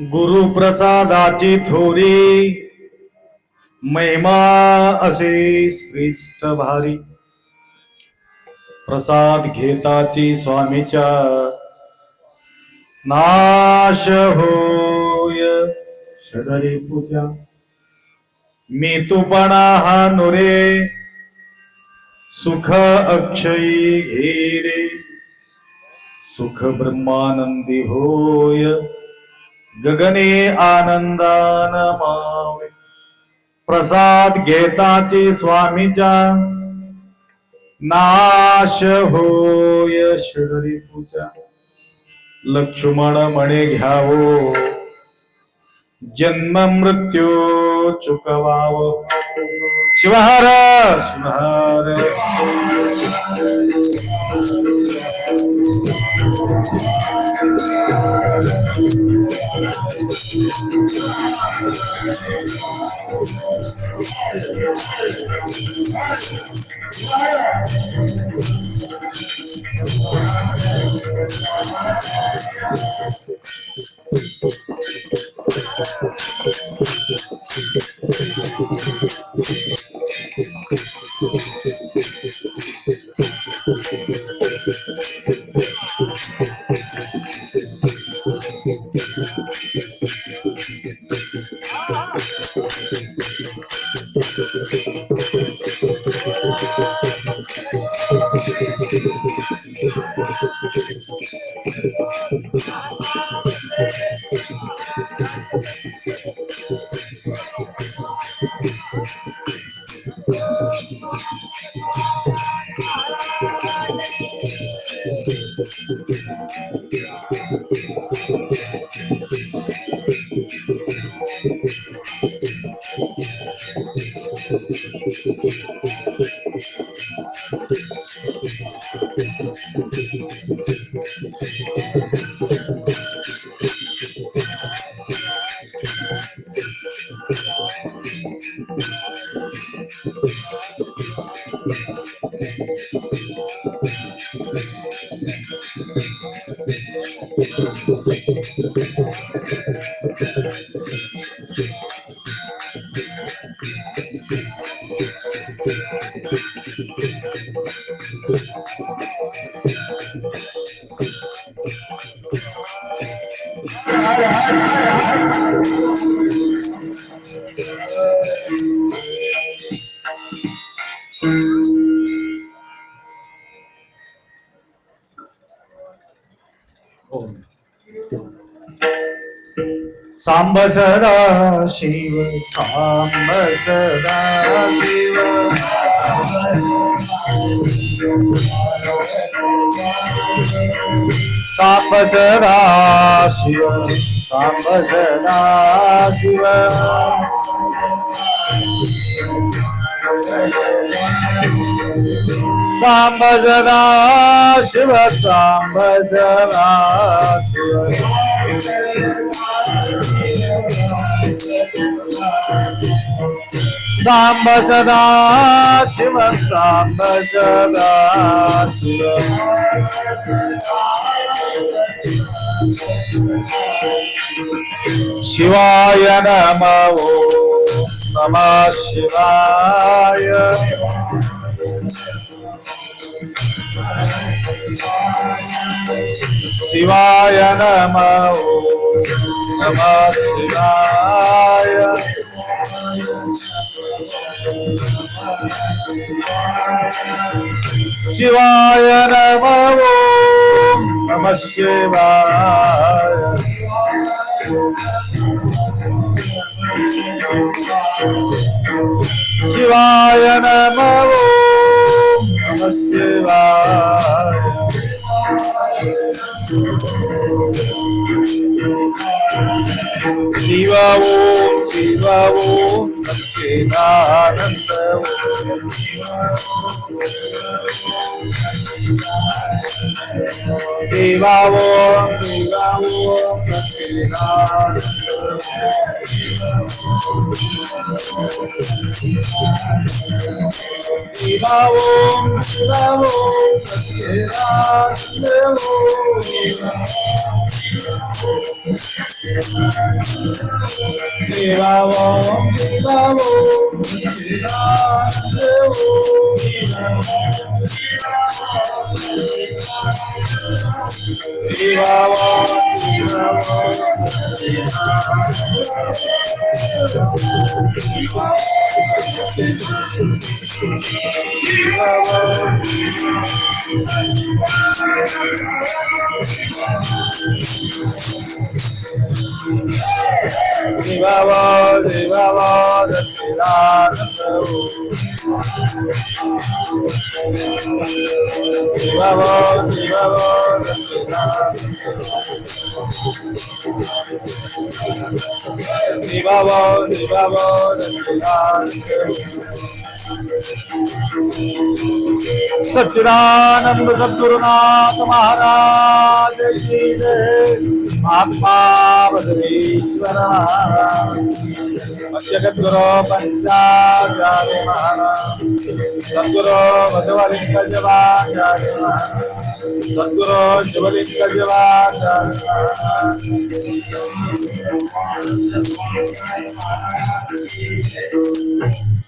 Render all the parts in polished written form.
गुरुप्रसादाची थोरी महिमा असे श्रेष्ठ भारी. प्रसाद घेताची स्वामीच्या नाश होय शररी पूजा. मी तुपणा हा नुरे सुख अक्षयी घेरे. सुख ब्रह्मानंदी होय गगने आनंदान मावे. प्रसाद घेताची स्वामीच्या नाश होय षडरी पूजा. लक्ष्मण म्हणे घ्यावो जन्म मृत्यू चुकवाव. शिवहर शिवहर सांब सदा शिव सांब सदा शिव. सांब सदा शिव सांब सदा शिव. सांब सदा शिव सांब सदा शिव. सांब सदा शिव सांब सदा शिव. शिवाय नमो नमः शिवाय. शिवाय नमो नमः शिवाय. शिवाय नमो नमः शिवाय. शिवाय नमो नमः शिवाय. शिव ओम शिव ओम सच्चिदानंद ओम. शिव ओम शिव ओम शिवा ओम शिवा ओम सच्चिदानंद ओम शिवा ओम शिवा ओम सच्चिदानंद ओम शिवा सच्चिदानंद सद्गुरुनाथ महाराज की जय। आत्मा बसवेश्वर जगद्गुरु पंचाचार्य महाराज सद्गुरु बसवलिंग जवाचार्य महाराज सद्गुरु शिवलिंग जवाचार्य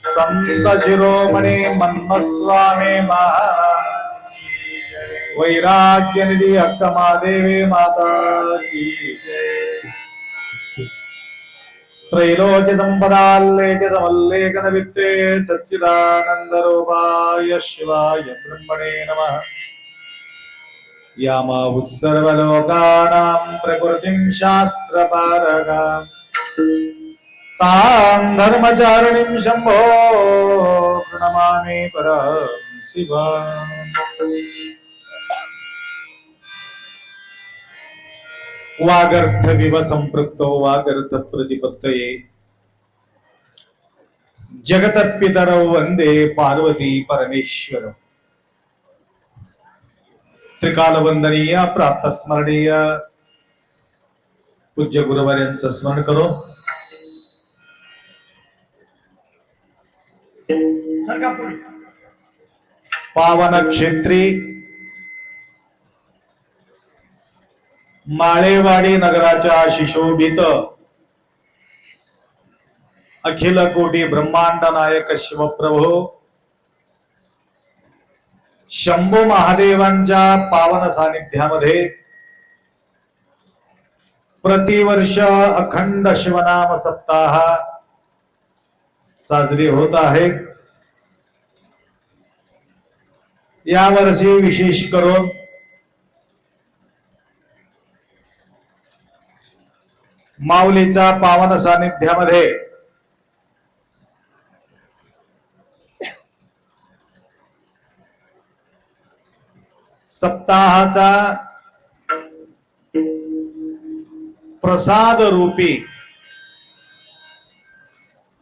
संत शिरोमणी मन्मस्वामी महाराज वैराग्य निधि हक्क महादेवी माता की त्रैलोक्य संपदाल्लेख समल्लेखन वित्ते सच्चिदानंद रूपाय शिवाय ब्रह्मणे नमः। यामा सर्वलोकानां प्रकृतिं शास्त्रपारगाम् तां धर्मचारिणीं शंभो प्रणमामि परं शिवम्। वागर्थ विव संपृक्तो वागर्थ प्रतिपत्तये जगतपितरौ वंदे पार्वती परमेश्वरम्। त्रिकाल वंदनीय प्रातस्मरणीय पूज्य गुरुवर्यांचं स्मरण करो। पावन क्षेत्री माळेवाडी नगराच्या शिशोभित अखिल कोटी ब्रह्मांड नायक शिवप्रभू शंभू महादेवांच्या पावन सानिध्यामध्ये प्रतिवर्ष अखंड शिवनाम सप्ताह साजरी होत आहे। या वर्षी विशेष करून माऊलीच्या पावन सानिध्यामध्ये सप्ताहाचा प्रसाद रूपी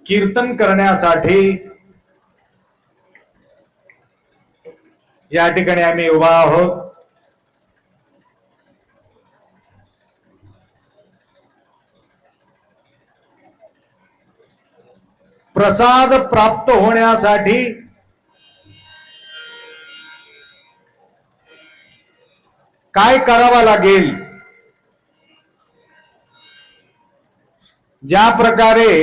कीर्तन करण्यासाठी या ठिकाणी आम्ही उभा आहोत। प्रसाद प्राप्त होण्यासाठी काय करावा लागेल, ज्या प्रकारे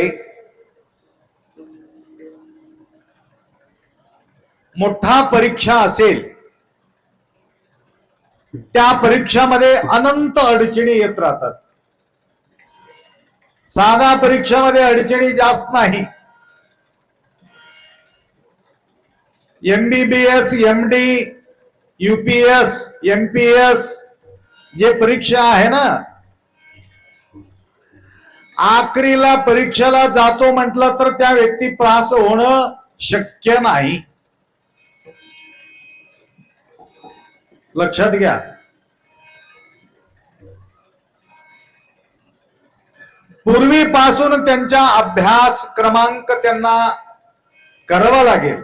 मोठा परीक्षा असेल त्या परीक्षामध्ये अनंत अडचणी येत राहतात। साधा परीक्षामध्ये अडचणी जास्त नाही। MBBS MD UPS MPS जे परीक्षा आहे ना, आखरीला परीक्षेला जातो म्हटलं तर त्या व्यक्ती पास होणं शक्य नाही। लक्षात घ्या। पूर्वीपासून त्यांचा अभ्यास क्रमांक त्यांना करावा लागेल।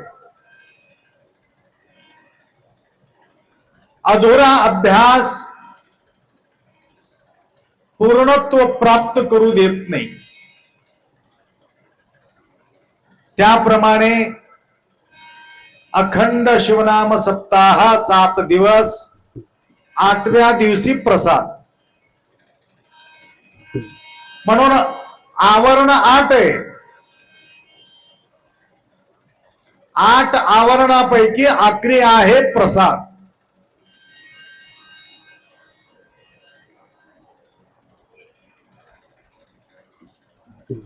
अधुरा अभ्यास पूर्णत्व प्राप्त करू देत नाही. त्याप्रमाणे अखंड शिवनाम सप्ताह 7 दिवस, 8व्या दिवशी प्रसाद. म्हणून आवरण 8 आहे. 8 आवरणापैकी आखरी आहे प्रसाद.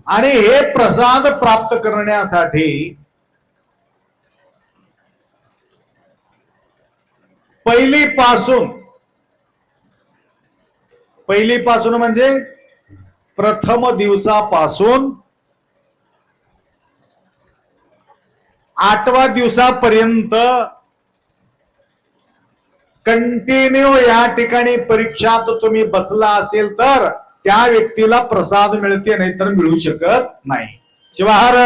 आणि हे प्रसाद प्राप्त करण्यासाठी पहिलीपासून म्हणजे प्रथम दिवसापासून 8व्या दिवसापर्यंत कंटिन्यू या ठिकाणी परीक्षात तुम्ही बसला असेल तर त्या व्यक्तीला प्रसाद मिळते, नाही तर मिळू शकत नाही. शिवाहार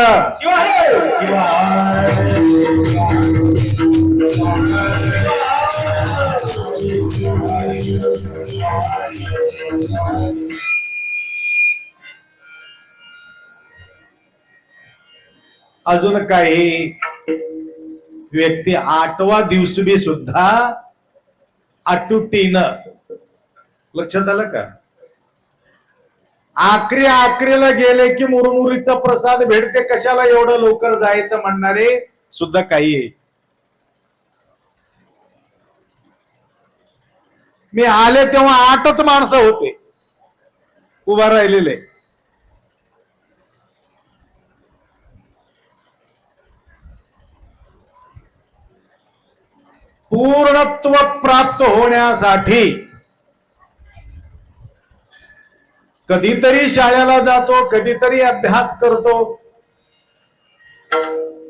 अजून काही व्यक्ती 8वा दिवशी सुद्धा अटुटीनं, लक्षात आलं का, आखरीला गेले की मुरमुरीचा प्रसाद भेटते, कशाला एवढं लवकर जायचं म्हणणारे सुद्धा काही आहे. मी आले तेव्हा 8च माणसं होते उभा राहिलेले. पूर्णत्व प्राप्त होण्यासाठी कधीतरी शाळेला जातो, कधीतरी अभ्यास करतो.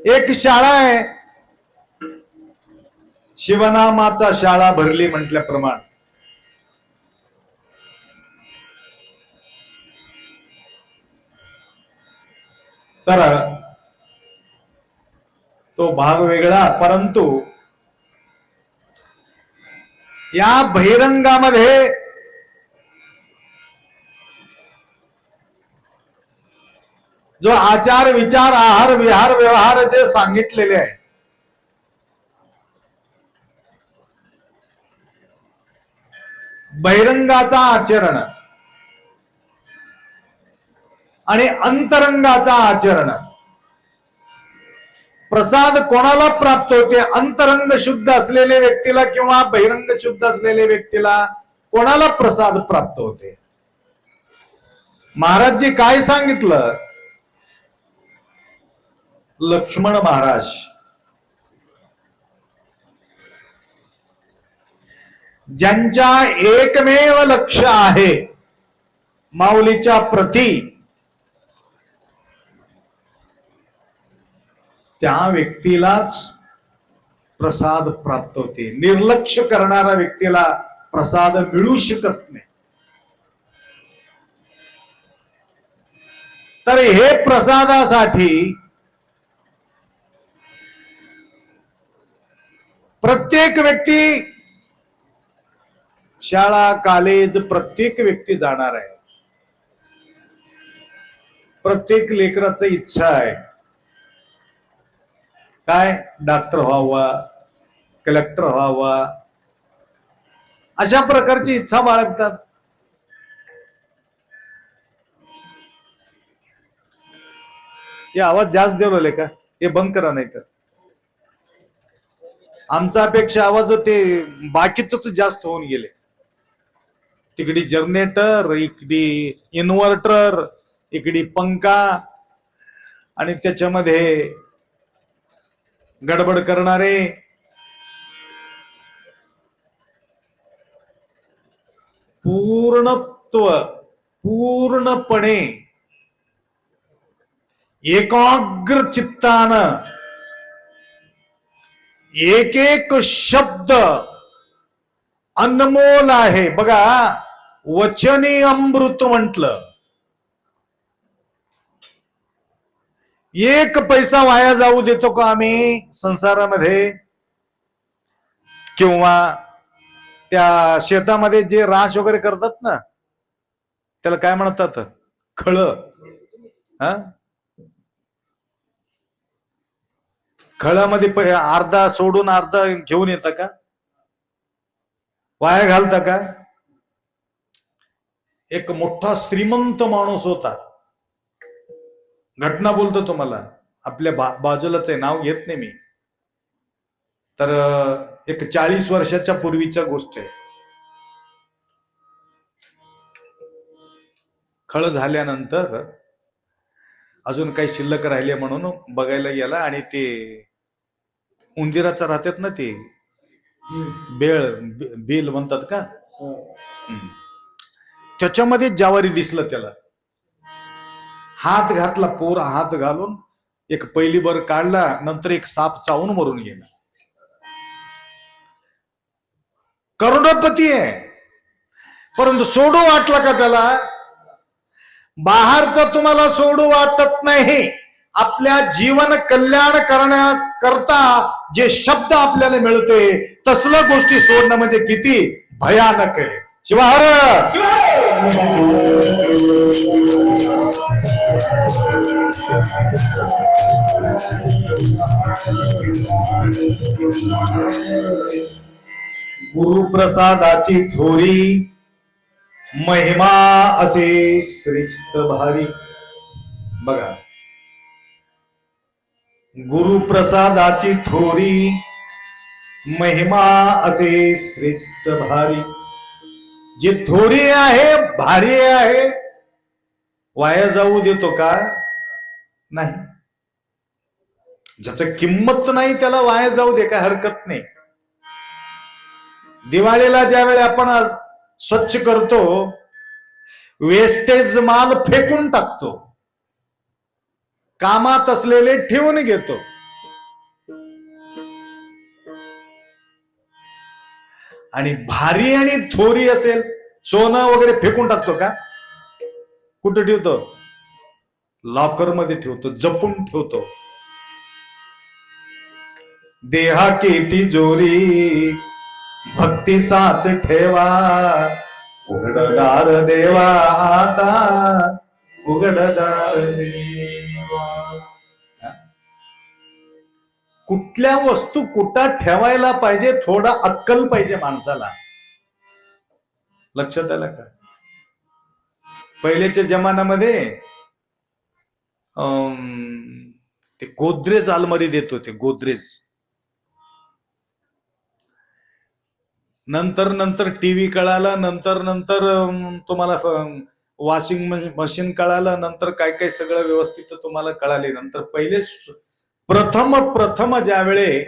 एक शाळा आहे, शिवनामाचा शाळा भरली म्हटल्याप्रमाणे. तर तो भाग वेगळा, परंतु या बहिरंगामध्ये जो आचार विचार आहार विहार व्यवहार जे सांगितलेले आहे, बहिरंगाचा आचरण आणि अंतरंगाचा आचरण. प्रसाद कोणाला प्राप्त होते? अंतरंग शुद्ध असलेल्या व्यक्तीला किंवा बहिरंग शुद्ध असलेल्या व्यक्तीला कोणाला प्रसाद प्राप्त होते? महाराजजी काय सांगितलं? लक्ष्मण महाराज ज्यांच्या एकमेव लक्ष आहे माऊलीच्या प्रती, त्या व्यक्तीलाच प्रसाद प्राप्त होते. निर्लक्ष करणाऱ्या व्यक्तीला प्रसाद मिळू शकत नाही. तर हे प्रसादासाठी प्रत्येक व्यक्ती, शाळा कॉलेज प्रत्येक व्यक्ती जाणार आहे. प्रत्येक लेकराची इच्छा आहे काय? डॉक्टर व्हावा, कलेक्टर व्हावा, अशा प्रकारची इच्छा बाळगतात. हे आवाज जास्त देवले का? हे बंद करा, नाही तर आमचा अपेक्षा आवाज ते बाकीच जास्त होऊन गेले. तिकडे जनरेटर, इकडे इन्व्हर्टर, इकडे पंखा आणि त्याच्यामध्ये गडबड करणारे. पूर्णपणे एकाग्र चित्तानं एक एक शब्द अनमोल आहे. बघा, वचनी अमृत म्हटलं. एक पैसा वाया जाऊ देतो का आम्ही संसारामध्ये? किंवा त्या शेतामध्ये जे राश वगैरे करतात ना, त्याला काय म्हणतात, खळ. हा, खळामध्ये अर्धा सोडून अर्धा घेऊन येतं का, वाया घालता का? एक मोठा श्रीमंत माणूस होता, घटना बोलतो तुम्हाला, आपल्या बाजूलाच आहे, नाव घेत नाही मी. तर एक 40 वर्षाच्या पूर्वीच्या गोष्ट आहे. खळ झाल्यानंतर अजून काही शिल्लक राहिले म्हणून बघायला गेला, आणि ते उंदिराचा राहतात ना, ते बेल म्हणतात का, त्याच्यामध्ये ज्वारी दिसलं त्याला. हात घातला, पोर हात घालून एक पहिली बर काढला, नंतर एक साप चावून मरून गेला. करोडपती आहे, परंतु सोडू वाटला का त्याला? बाहेरचं तुम्हाला सोडू वाटत नाही, आपल्या जीवन कल्याण करण्याकरता जे शब्द आपल्याला मिळते तसल्या गोष्टी सोडणं म्हणजे किती भयानक आहे. शिवाहर गुरुप्रसादाची थोरी, महिमा असे श्रेष्ठ भारी. बघा, गुरुप्रसादाची थोरी, महिमा असे श्रेष्ठ भारी. जे थोरी आहे, भारी आहे, वाया जाऊ देतो का? नाही. ज्याचं किंमत नाही त्याला वाया जाऊ दे, काय हरकत नाही. दिवाळीला ज्यावेळी आपण स्वच्छ करतो, वेस्टेज माल फेकून टाकतो, कामात असलेले ठेवून घेतो. आणि भारी आणि थोरी असेल, सोनं वगैरे फेकून टाकतो का? कुठे ठेवतो? लॉकर मध्ये ठेवतो, जपून ठेवतो. देहा की तिजोरी भक्ती साच ठेवा, उघडदार देवा आता, उघडदार देवा. कुठल्या वस्तू कुठं ठेवायला पाहिजे, थोडा अक्कल पाहिजे माणसाला. लक्षात आलं का? पहिल्याच्या जमान्यामध्ये ते गोदरेज अलमारी देत होते, गोदरेज. नंतर टीव्ही कळाला, नंतर तुम्हाला वॉशिंग मशीन कळालं, नंतर काय सगळं व्यवस्थित तुम्हाला कळाले. नंतर पहिले प्रथम ज्यावेळे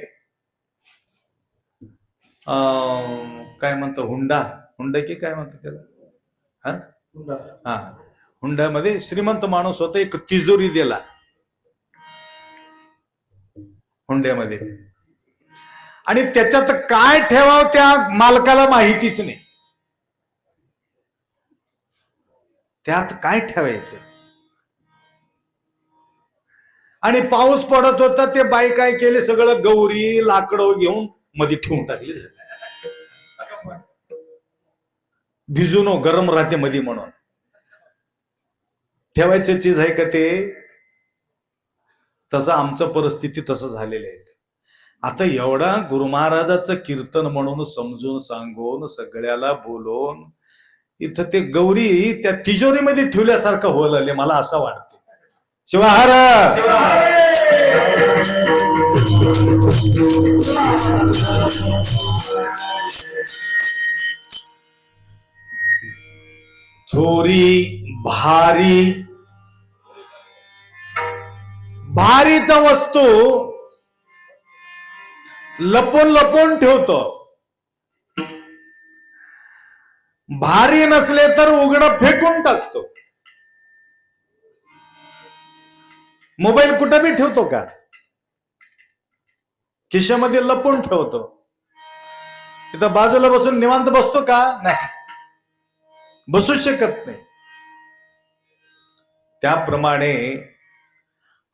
काय म्हणतो, हुंडा की काय म्हणतो त्याला, हा, हुंड्यामध्ये श्रीमंत माणूस होता, एक तिजोरी दिला हुंड्यामध्ये, आणि त्याच्यात काय ठेवावं त्या मालकाला माहितीच नाही. त्यात काय ठेवायचं, आणि पाऊस पडत होता, ते बाई काय केले, सगळं गौरी लाकडं घेऊन मध्ये ठेवून टाकली. भिजून गरम राहते मध्ये म्हणून. ठेवायची चीज आहे का ते? तसं आमचं परिस्थिती तसं झालेलं आहे. आता एवढा गुरु महाराजाचं कीर्तन म्हणून समजून सांगून सगळ्याला बोलून इथं ते गौरी त्या तिजोरीमध्ये ठेवल्यासारखं होऊ लागले, मला असं वाटतं. शिवाहार थोरी भारीचा वस्तू लपून ठेवतो. भारी नसले तर उघडं फेकून टाकतो. मोबाईल कुठं बी ठेवतो का? खिशामध्ये लपून ठेवतो. इथं बाजूला बसून निवांत बसतो का? नाही, बसू शकत नाही. त्याप्रमाणे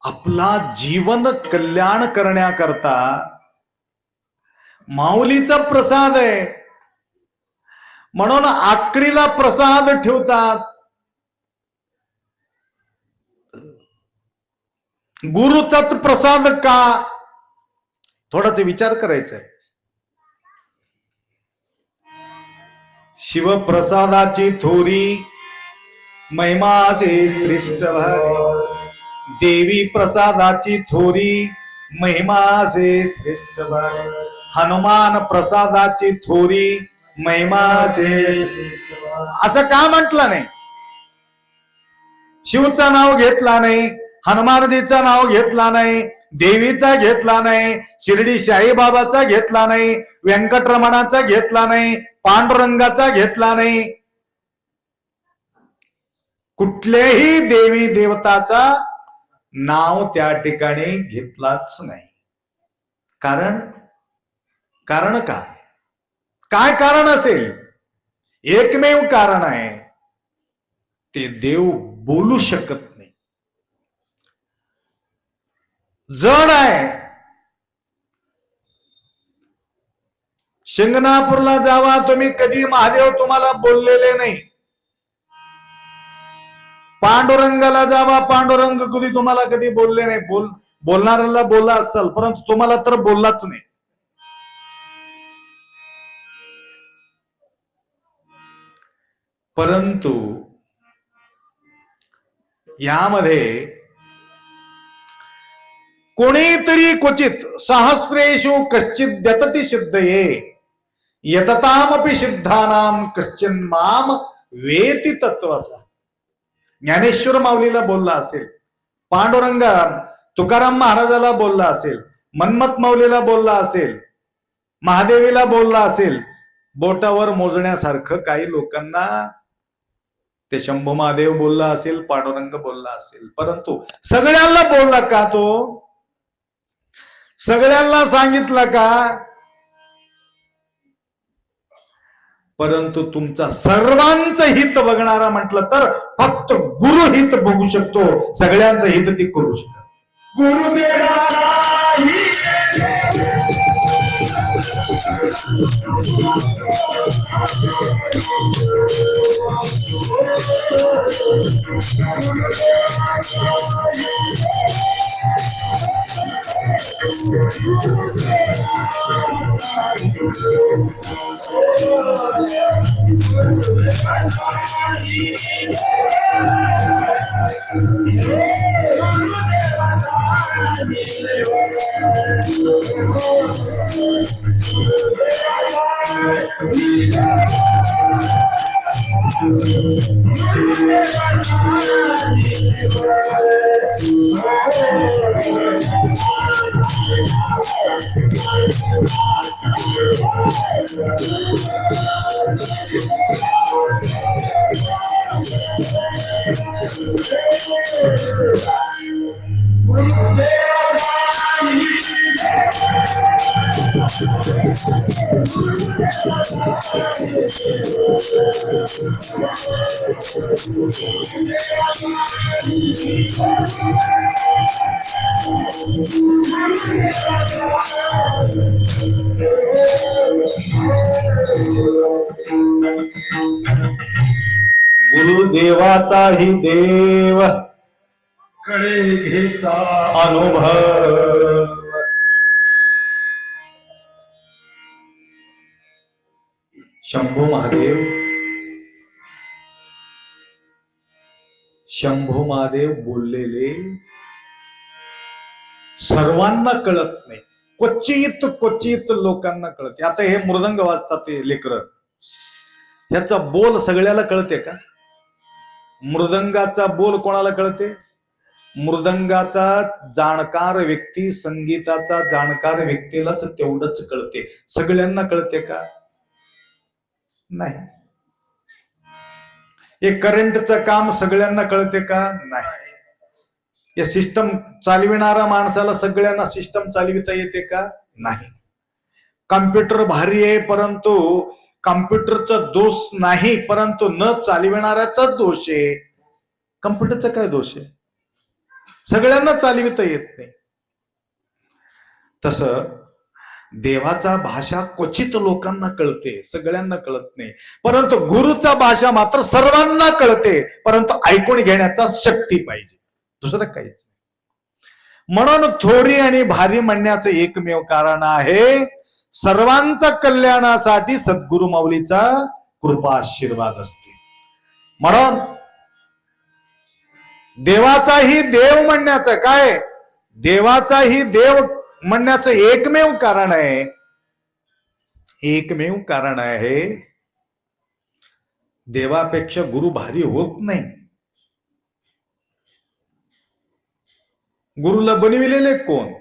आपला जीवन कल्याण करण्याकरता माऊलीचा प्रसाद आहे म्हणून आखरीला प्रसाद ठेवतात. गुरुचाच प्रसाद का, थोडाच विचार करायचा आहे. शिवप्रसादाची थोरी महिमा असे श्रेष्ठ भारी, देवी प्रसादाची थोरी महिमा असे श्रेष्ठ भारी, हनुमान प्रसादाची थोरी महिमा असे. असं का म्हटलं नाही? शिवचं नाव घेतला नाही, हनुमानजीचं नाव घेतला नाही, देवीचा घेतला नाही, शिर्डी साईबाबाचा घेतला नाही, व्यंकटरमणाचा घेतला नाही, पांडुरंगाचा घेतला नाही, कुठल्याही देवी देवताचा नाव त्या ठिकाणी घेतलाच नाही. कारण का? काय कारण असेल? एकमेव कारण आहे, ते देव बोलू शकत नाही, जड आहे. शिंगणापूरला जावा तुम्ही, कधी महादेव तुम्हाला बोललेले नाही. पांडुरंगाला जावा, पांडुरंग कधी तुम्हाला कधी बोलले नाही. बोलणाऱ्याला बोलला असेल, परंतु तुम्हाला तर बोललाच नाही. परंतु यामध्ये कोणीतरी क्वचित सहस्रेषु कश्चित द्यतति सिद्धये यततामपि सिद्धानाम कश्चिन माम वेति तत्वसा. ज्ञानेश्वर माऊलीला बोलला असेल, पांडुरंग तुकाराम महाराजाला बोलला असेल, मन्मथ माऊलीला बोलला असेल, महादेवीला बोलला असेल. बोटावर मोजण्यासारखं काही लोकांना ते शंभू महादेव बोलला असेल, पांडुरंग बोलला असेल, परंतु सगळ्यांना बोलला का? तो सगळ्यांना सांगितलं का? परंतु तुमचा सर्वांचं हित बघणारा म्हटलं तर फक्त गुरु हित बघू शकतो, सगळ्यांचं हित ती करू शकतो. गुरुदेवाचाही देव कडे घेता अनुभव. शंभू महादेव बोललेले सर्वांना कळत नाही, क्वचित लोकांना कळते. आता हे मृदंग वाजतात ते लेकर, ह्याचा बोल सगळ्याला कळते का? मृदंगाचा बोल कोणाला कळते? मृदंगाचा जाणकार व्यक्ती, संगीताचा जाणकार व्यक्तीलाच तेवढंच कळते. सगळ्यांना कळते का? नाही. हे करंटचं काम सगळ्यांना कळते का? नाही. हे सिस्टम चालविणारा माणसाला सगळ्यांना सिस्टम चालविता येते का? नाही. कम्प्युटर भारी आहे, परंतु कम्प्युटरचा दोष नाही, परंतु न चालविणाऱ्याचा दोष आहे. कम्प्युटरचा काय दोष आहे? सगळ्यांना चालविता येत नाही. तसं देवाचा भाषा क्वचित लोकांना कळते, सगळ्यांना कळत नाही. परंतु गुरुचा भाषा मात्र सर्वांना कळते, परंतु ऐकून घेण्याचा शक्ती पाहिजे, दुसरं काहीच नाही. म्हणून थोरी आणि भारी म्हणण्याचं एकमेव कारण आहे सर्वांच्या कल्याणासाठी सद्गुरु माऊलीचा कृपा आशीर्वाद असते. म्हणून देवाचाही देव म्हणण्याचं काय, देवाचाही देव म्हणण्याचं एकमेव कारण आहे, एकमेव कारण आहे, देवापेक्षा गुरु भारी होत नाही. गुरुला बनविलेले कोण?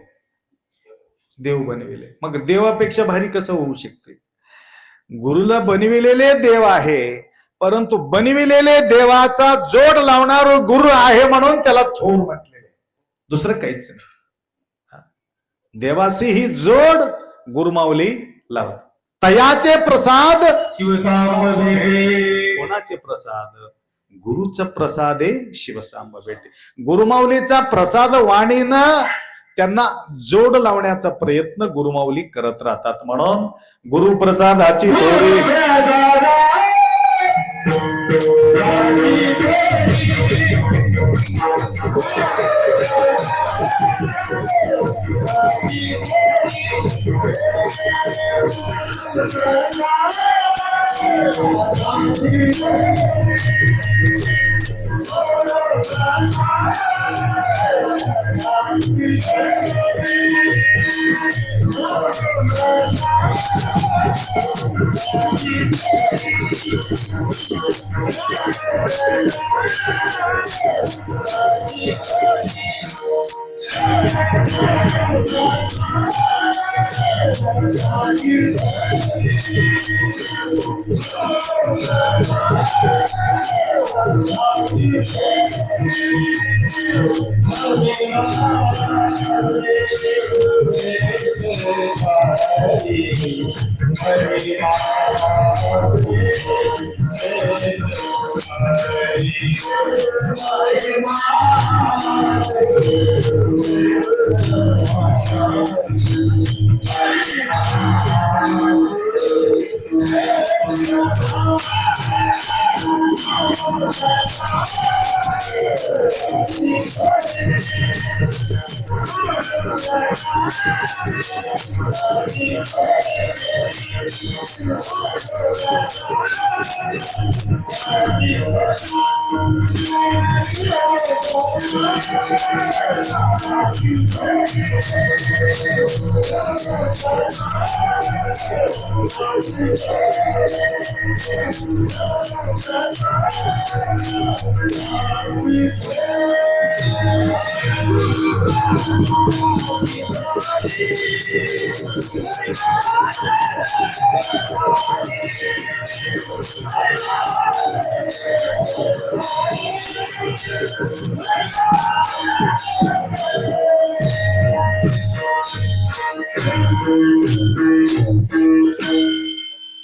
देव बनविले. मग देवापेक्षा भारी कसं होऊ शकते? गुरुला बनविलेले देव आहे, परंतु बनविलेले देवाचा जोड लावणार गुरु आहे म्हणून त्याला थोर म्हटलेले, दुसरं काहीच नाही. देवाची ही जोड गुरुमाऊली लावत. तयाचे प्रसाद शिवसांब भेटे. कोणाचे प्रसाद? गुरुचा प्रसाद आहे शिवसांब भेटे. गुरुमाऊलीचा प्रसाद वाणीनं त्यांना जोड लावण्याचा प्रयत्न गुरुमाऊली करत राहतात. म्हणून गुरुप्रसादाची थोडी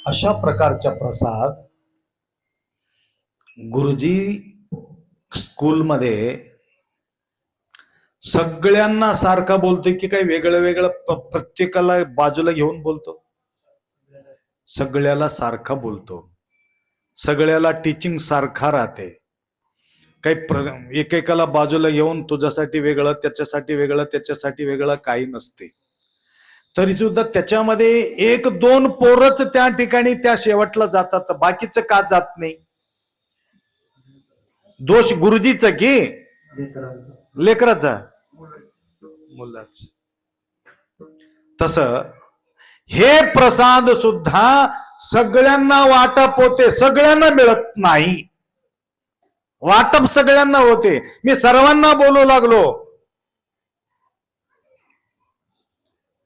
अशा प्रकारचा प्रसाद गुरुजी स्कूलमध्ये सगळ्यांना सारखा बोलतोय की काही वेगळं वेगळं प्रत्येकाला बाजूला घेऊन बोलतो? सगळ्याला सारखा बोलतो, सगळ्याला टीचिंग सारखा राहते. काही एकेकाला बाजूला घेऊन तुझ्यासाठी वेगळं, त्याच्यासाठी वेगळं, त्याच्यासाठी वेगळं काही नसते. तरी सुद्धा त्याच्यामध्ये एक दोन पोरच त्या ठिकाणी त्या शेवटला जातात, बाकीचं का जात नाही? दोष गुरुजीचा की लेकराचा? मुलाच. तस हे प्रसाद सुद्धा सगळ्यांना वाटप होते, सगळ्यांना मिळत नाही. वाटप सगळ्यांना होते. मी सर्वांना बोलू लागलो,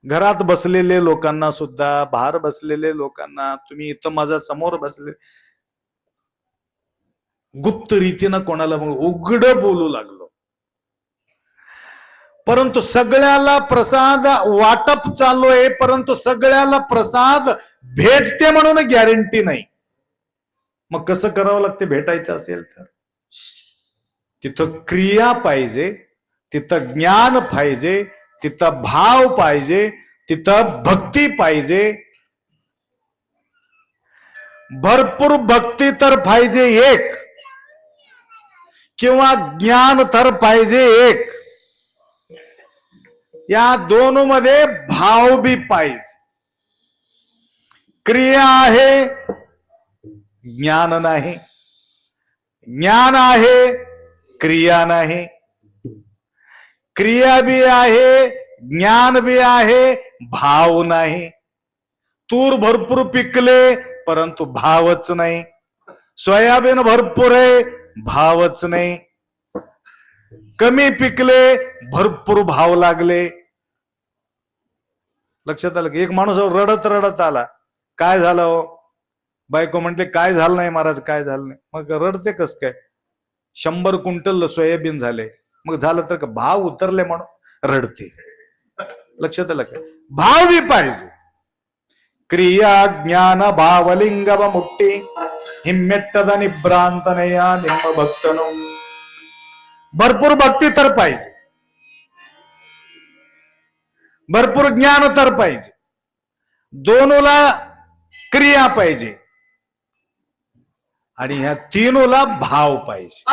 घरात बसलेले लोकांना सुद्धा, बाहेर बसलेले लोकांना, तुम्ही इथं माझ्या समोर बसले, गुप्त रीतीनं कोणाला उघड बोलू लागलो. परंतु सगळ्याला प्रसाद वाटप चालू आहे, परंतु सगळ्याला प्रसाद भेटते म्हणून गॅरंटी नाही. मग कसं करावं लागते भेटायचं असेल तर? तिथं क्रिया पाहिजे, तिथं ज्ञान पाहिजे, तिथं भाव पाहिजे, तिथं भक्ती पाहिजे. भरपूर भक्ती तर पाहिजे एक, किंवा ज्ञान तर पाहिजे एक. या दोन मध्ये भाव बी पाहिजे. क्रिया आहे, ज्ञान नाही. ज्ञान आहे, क्रिया नाही. क्रिया बी आहे, ज्ञान बी आहे, भाव नाही. तूर भरपूर पिकले परंतु भावच नाही. सोयाबीन भरपूर आहे, भावच नाही. कमी पिकले, भरपूर भाव लागले. लक्षात आलं की एक माणूस रडत रडत आला. काय झालं हो? बायको म्हणते काय झालं नाही महाराज, काय झालं नाही. मग रडते कस काय? 100 क्विंटल सोयाबीन झाले. मग झालं तर का भाव उतरले म्हणून रडते. लक्षात आलं का? भाव बी पाहिजे. क्रिया ज्ञान भावलिंगव मुट्टी हिम्मेट्टद निभ्रांतनया निम्म भक्तनो. भरपूर भक्ती तर पाहिजे, भरपूर ज्ञान तर पाहिजे, दोनोला क्रिया पाहिजे आणि ह्या तीनोला भाव पाहिजे.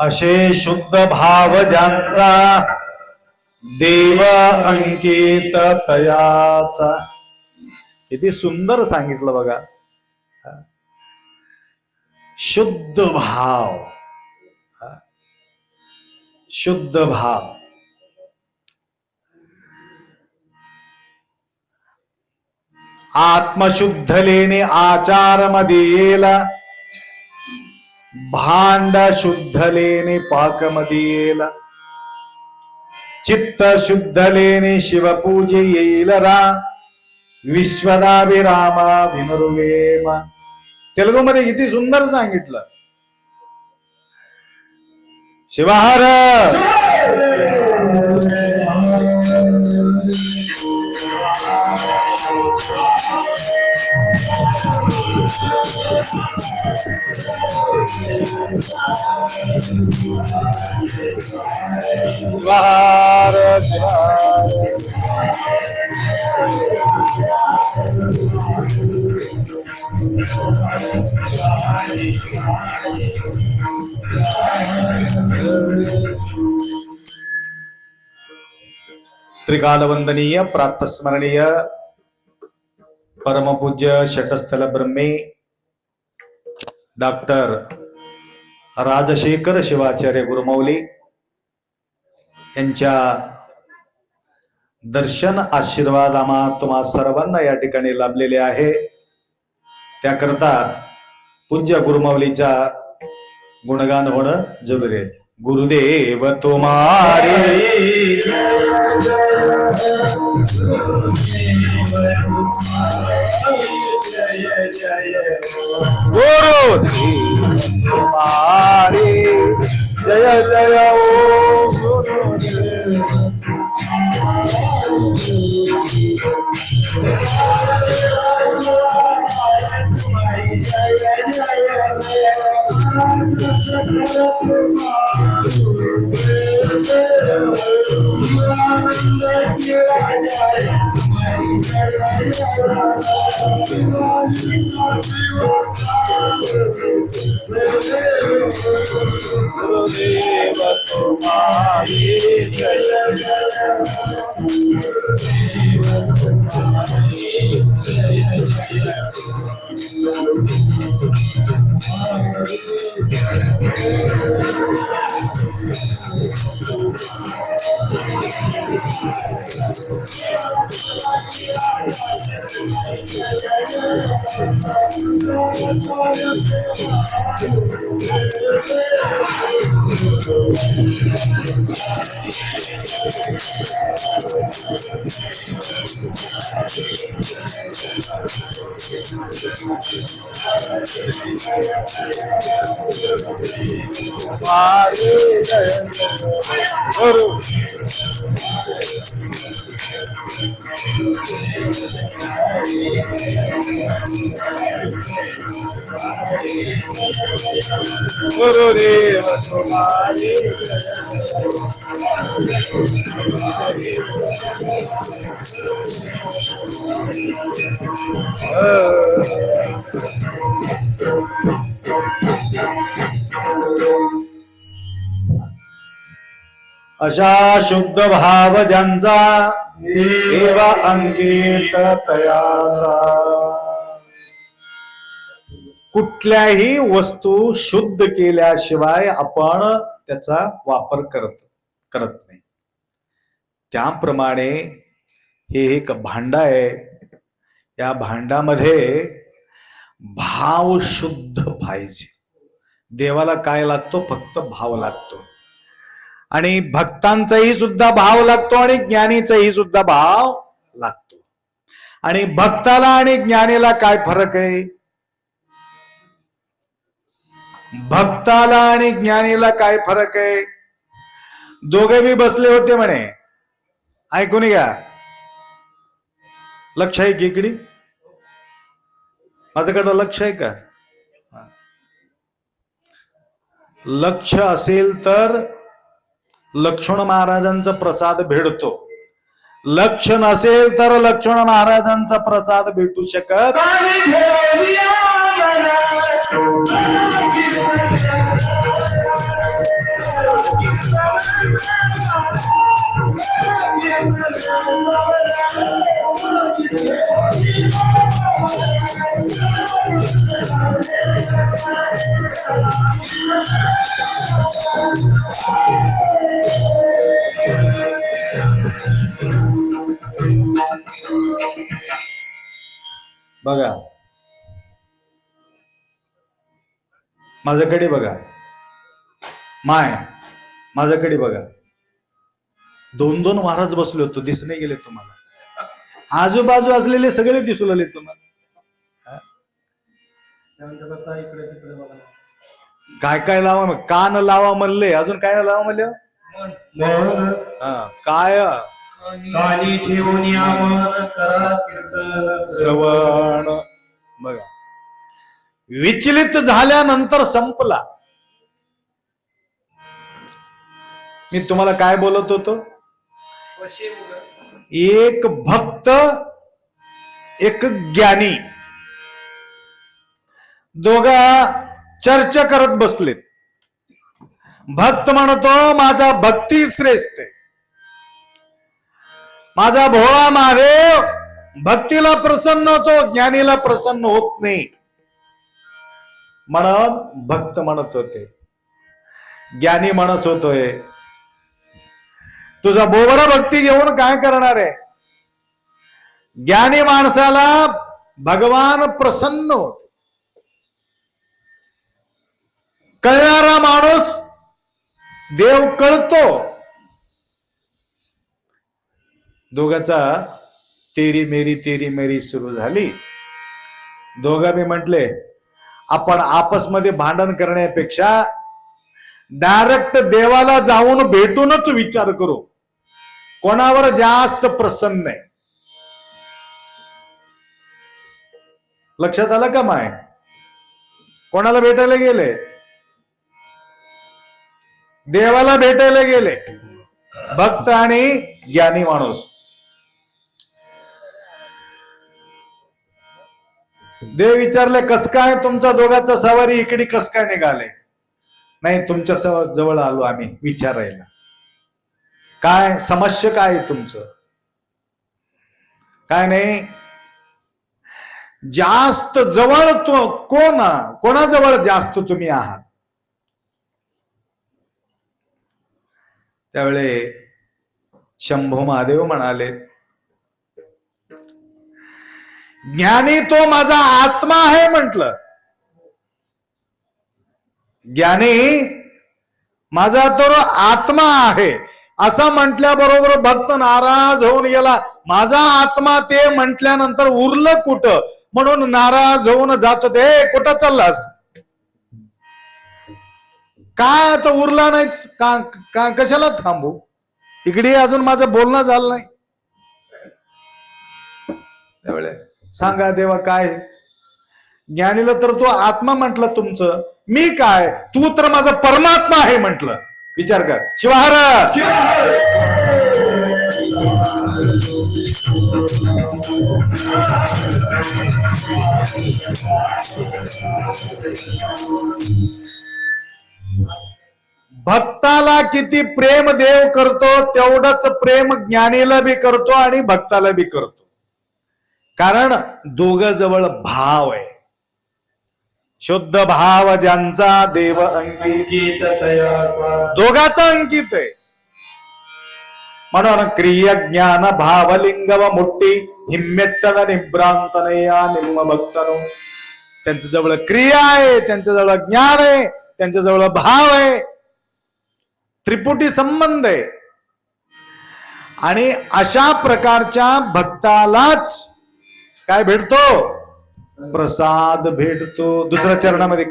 असे शुद्ध भाव ज्यांचा देव अंकित तयाचा. किती सुंदर सांगितलं बघा. शुद्ध भाव, शुद्ध भाव. आत्मशुद्धलेने आचार मध्ये येईल, भांड शुद्धलेने पाक मध्ये येईल. चित्त शुद्धलेने शिवपूजे येईल रा. विश्वदाभिरामा विनरुवेम. तेलुगू मध्ये किती सुंदर सांगितलं. शिवहर त्रिकालवंदनीय प्रातस्मरणीय परमपूज्य शटस्थल ब्रह्मे डॉक्टर राजशेखर शिवाचार्य गुरुमौली यांच्या दर्शन आशीर्वाद तुम्हा सर्वांना या ठिकाणी लाभलेले आहे. त्याकरता पूज्य गुरुमौलीच्या गुणगान होणं जरुरी आहे. गुरुदेव तुम्हारे गुरुदेव तुम्हारे जय जय ओ गुरुदेव. गुरुदेव तुम्हारे जय जय. गुरुदेव तुम्हारी अशा शुद्ध भाव ज्यांचा देव अंकित तयाचा. कुठल्याही वस्तू शुद्ध केल्याशिवाय आपण त्याचा वापर करत नाही. त्याप्रमाणे हे एक भांड आहे. या भांडामध्ये भाव शुद्ध पाहिजे. देवाला काय लागतो? फक्त भाव लागतो. आणि भक्तांचाही सुद्धा भाव लागतो आणि ज्ञानीचाही सुद्धा भाव लागतो. आणि भक्ताला आणि ज्ञानीला काय फरक आहे? भक्ताला आणि ज्ञानीला काय फरक आहे? दोघे बी बसले होते म्हणे. ऐकून घ्या. लक्ष आहे की इकडे? माझ्याकडं लक्ष आहे का? लक्ष असेल तर लक्ष्मण महाराजांचा प्रसाद भेटतो. लक्ष नसेल तर लक्ष्मण महाराजांचा प्रसाद भेटू शकत. बघा, माझ्याकडे बघा. माय, माझ्याकडे बघा. 2-2 महाराज बसले होते. दिसणे गेले तुम्हाला? आजूबाजू असलेले सगळे दिसू लागले तुम्हाला? काय काय लावा? कान लावा म्हणले. अजून काय लावा म्हणले? काय? कानी ठेवून श्रवण. बघा, विचलित झाल्यानंतर संपला. मी तुम्हाला काय बोलत होतो? एक भक्त, एक ज्ञानी, दोघा चर्चा करत बसलेत. भक्त म्हणतो माझा भक्ती श्रेष्ठ आहे. माझा भोळा महादेव भक्तीला प्रसन्न होतो, ज्ञानीला प्रसन्न होत नाही. म्हणून भक्त म्हणत होते, ज्ञानी म्हणत होतोय तुझा बोबरा भक्ती घेऊन काय करणार आहे? ज्ञानी माणसाला भगवान प्रसन्न होतो. कळणारा माणूस देव कळतो. दोघाचा तेरी मेरी सुरू झाली. दोघा मी म्हटले आपण आपसमध्ये भांडण करण्यापेक्षा डायरेक्ट देवाला जाऊन भेटूनच विचार करू कोणावर जास्त प्रसन्न आहे. लक्षात आलं का माय? कोणाला भेटायला गेले? देवाला भेटायला गेले. भक्त आणि ज्ञानी माणूस. देव विचारले कस काय तुमचा दोघांचा सवारी इकडे कस काय निघाले? नाही, तुमच्या जवळ आलो आम्ही विचारायला. काय समस्या काय तुमचं? काय नाही, जास्त जवळ तो कोणाजवळ जास्त तुम्ही आहात? त्यावेळे शंभू महादेव म्हणाले, ज्ञानी तो माझा आत्मा आहे म्हटलं. ज्ञानी माझा तो आत्मा आहे असं म्हटल्याबरोबर भक्त नाराज होऊन गेला. माझा आत्मा ते म्हटल्यानंतर उरलं कुठं, म्हणून नाराज होऊन जात होते. कुठं चाललास? काय आता उरला नाहीच का कशाला थांबू? इकडे अजून माझं बोलणं झालं नाही. त्यावेळे सांगा देवा काय? ज्ञानीला तर तो आत्मा म्हटलं तुमचं, मी काय? तू तर माझा परमात्मा आहे म्हटलं. विचार कर. शिवहार भक्ताला किती प्रेम देव करतो तेवढंच प्रेम ज्ञानीला बी करतो आणि भक्ताला बी करतो. कारण दोघं जवळ भाव आहे. शुद्ध भाव ज्यांचा देव अंकित तयाचा दोघाचा अंकित आहे. म्हणून क्रिय ज्ञान भावलिंग व मुट्टी हिम्मेट्टन निभ्रांतनया निम्म भक्तनो. त्यांच्या जवळ क्रिया आहे, त्यांच्या जवळ ज्ञान आहे, त्यांच्या जवळ भाव आहे, त्रिपुटी संबंध आहे. आणि अशा प्रकारच्या भक्तालाच काय भेटतो? प्रसाद भेटतो. दुसऱ्या चरणामध्ये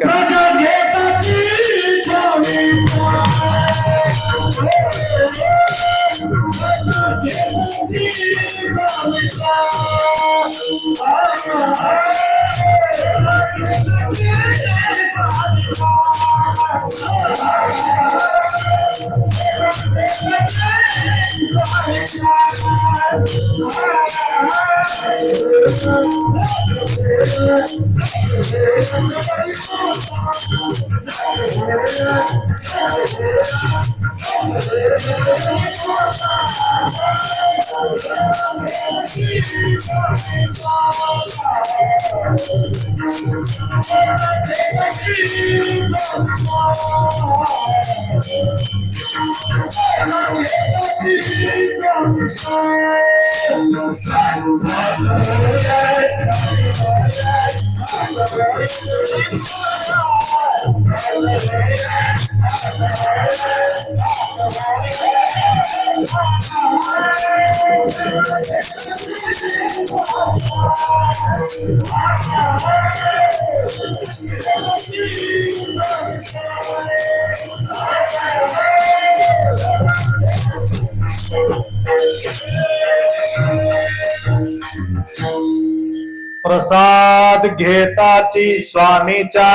प्रसाद घेताची स्वामीचा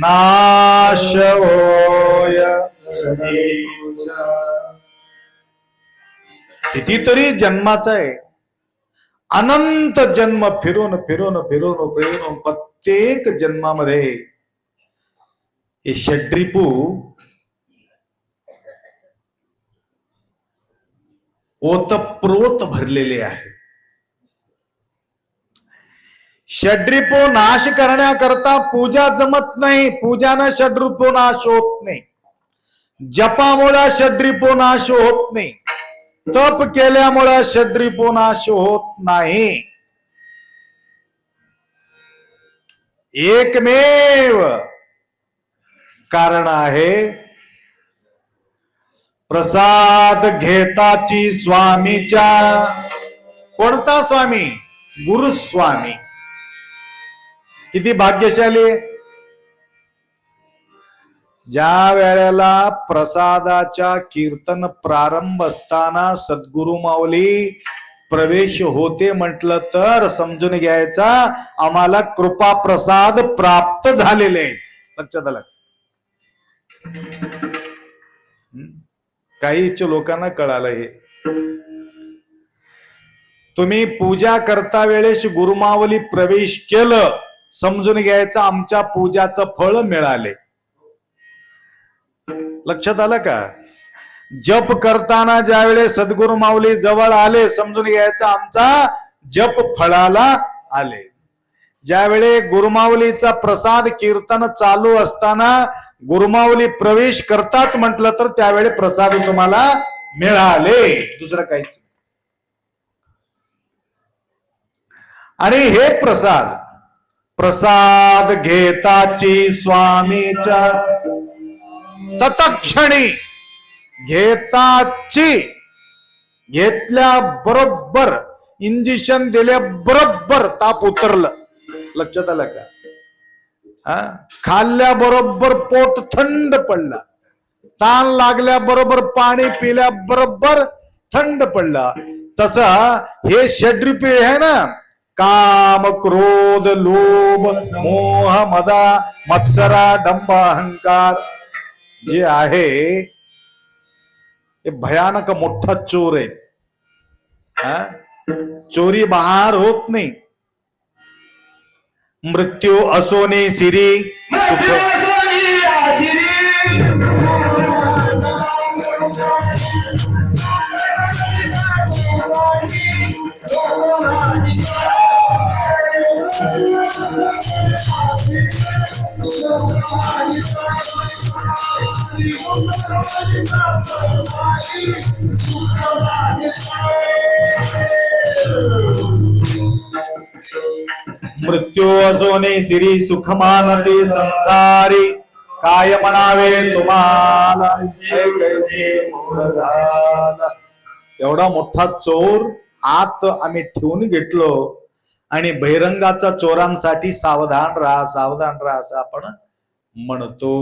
नाश होय. कितीतरी जन्माचा आहे, अनंत जन्म फिरून फिरून फिरून फिरून प्रत्येक जन्मामध्ये हे षड्रिपू ओतप्रोत भरलेले आहे. षड्रिपू नाश करण्याकरता पूजा जमत नाही. पूजानं षड्रिपू नाश होत नाही. जपामुळे षड्रिपू नाश होत नाही. तप केल्यामुळे षड्रिपू नाश होत नाही. एकमेव कारण आहे प्रसाद घेताची स्वामीच्या. कोणता स्वामी? गुरुस्वामी. किती भाग्यशाली. ज्या वेळेला प्रसादाच्या कीर्तन प्रारंभ असताना सद्गुरु माऊली प्रवेश होते म्हटलं तर समजून घ्यायचा आम्हाला कृपा प्रसाद प्राप्त झालेले. लक्षात आलं? काहीच लोकांना कळालं हे. तुम्ही पूजा करता वेळेस गुरुमावली प्रवेश केलं समजून घ्यायचं आमच्या पूजाचं फळ मिळाले. लक्षात आलं का? जप करताना ज्यावेळेस सद्गुरु माऊली जवळ आले समजून घ्यायचा आमचा जप फळाला आले. ज्यावेळी गुरुमाऊलीचा प्रसाद कीर्तन चालू असताना गुरुमाऊली प्रवेश करतात म्हटलं तर त्यावेळी प्रसाद तुम्हाला मिळाले, दुसरं काहीच नाही. आणि हे प्रसाद घेताची स्वामीच्या तत्क्षणी घेतल्या बरोबर इंजेक्शन दिल्या बरोबर ताप उतरलं. लक्षात आलं का? खाल्ल्या बरोबर पोट थंड पडला, ताण लागल्या बरोबर पाणी पिल्या बरोबर थंड पडला. तसं हे षड्रूपी आहे ना, काम क्रोध लोभ मोह मदा मत्सरा डंब अहंकार जे आहे हे भयानक मोठा चोर आहे. चोरी बाहेर होत नाही. मृत्यू असोने सिरी सुख मृत्यू असोने सिरी सुख मानते संसारी काय म्हणावे तुम्हाला एवढा मोठा चोर आत आम्ही ठेवून घेतलो आणि बहिरंगाच्या चोरांसाठी सावधान राहा सावधान राहा असं आपण म्हणतो.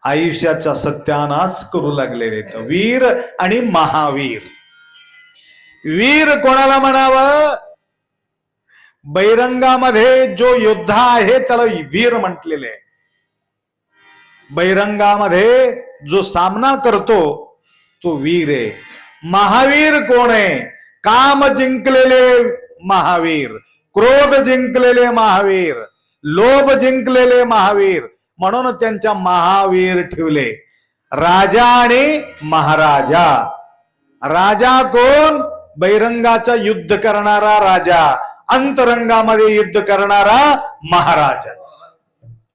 आयुष्याचा सत्यानाश करू लागलेले वीर आणि महावीर. वीर कोणाला म्हणावं? बहिरंगामध्ये जो योद्धा आहे त्याला वीर म्हटलेले. बहिरंगामध्ये जो सामना करतो तो वीर आहे. महावीर कोण आहे? काम जिंकलेले महावीर, क्रोध जिंकलेले महावीर, लोभ जिंकलेले महावीर, म्हणून त्यांच्या महावीर ठेवले. राजा आणि महाराजा. राजा कोण? बहिरंगाचा युद्ध करणारा राजा, अंतरंगामध्ये युद्ध करणारा महाराजा.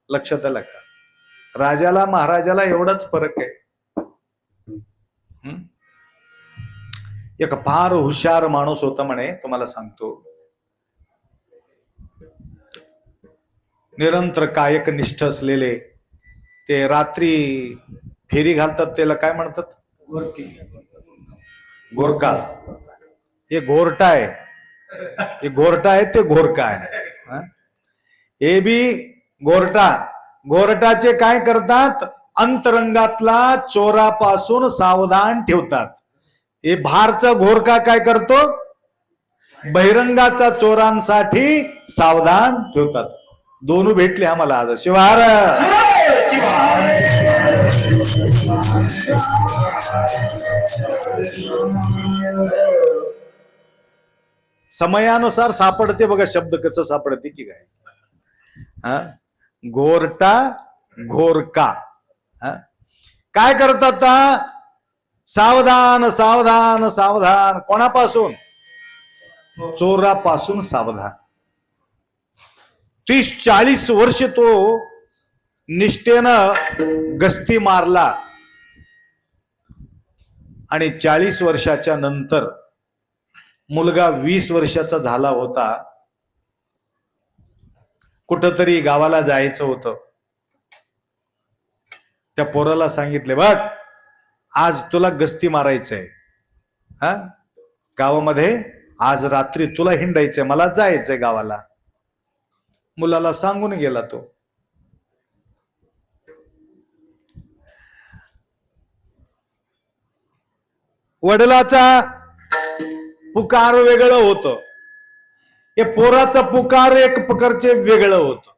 लक्षात आलं का? राजाला महाराजाला एवढाच फरक आहे. एक फार हुशार माणूस होता म्हणे, तुम्हाला सांगतो. निरंतर कायक निष्ठ असलेले ते रात्री फेरी घालतात त्याला काय म्हणतात? गोरका. हे घोरटा आहे, हे घोरटा आहे, ते घोरका आहे. हे बी घोरटा. घोरटाचे काय करतात? अंतरंगातला चोरापासून सावधान ठेवतात. हे बाहेरचा घोरका काय करतो? बहिरंगाचा चोरांसाठी सावधान ठेवतात. दोन भेटले आम्हाला आज. शिवार समयानुसार सापडते बघा शब्द, कसं सापडते की काय. घोरटा घोरका काय करतात? सावधान सावधान सावधान. कोणापासून? चोरापासून सावधान. 30-40 वर्ष तो निष्ठेनं गस्ती मारला आणि 40 वर्षाच्या नंतर मुलगा 20 वर्षाचा झाला होता. कुठंतरी गावाला जायचं होतं. त्या पोराला सांगितले, बघ आज तुला गस्ती मारायचंय, गावामध्ये आज रात्री तुला हिंडायचंय, मला जायचंय गावाला. मुलाला सांगून गेला तो. वडिलाचा पुकार वेगळं होतं, हे पोराचा पुकार एक प्रकारचे वेगळं होतं.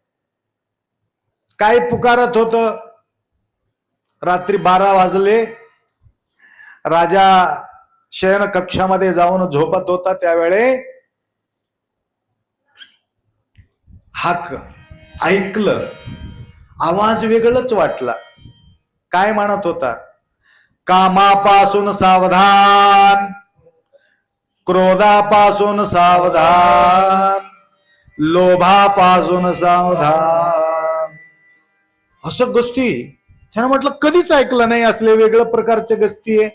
काय पुकारत होतं? रात्री 12 वाजले, राजा शयन कक्षामध्ये जाऊन झोपत होता. त्यावेळे हाक ऐकलं, आवाज वेगळंच वाटला. काय म्हणत होता? कामापासून सावधान, क्रोधापासून सावधान, लोभापासून सावधान. असं गोष्टी त्यानं म्हटलं कधीच ऐकलं नाही असले वेगळ्या प्रकारच्या गोष्टी आहे.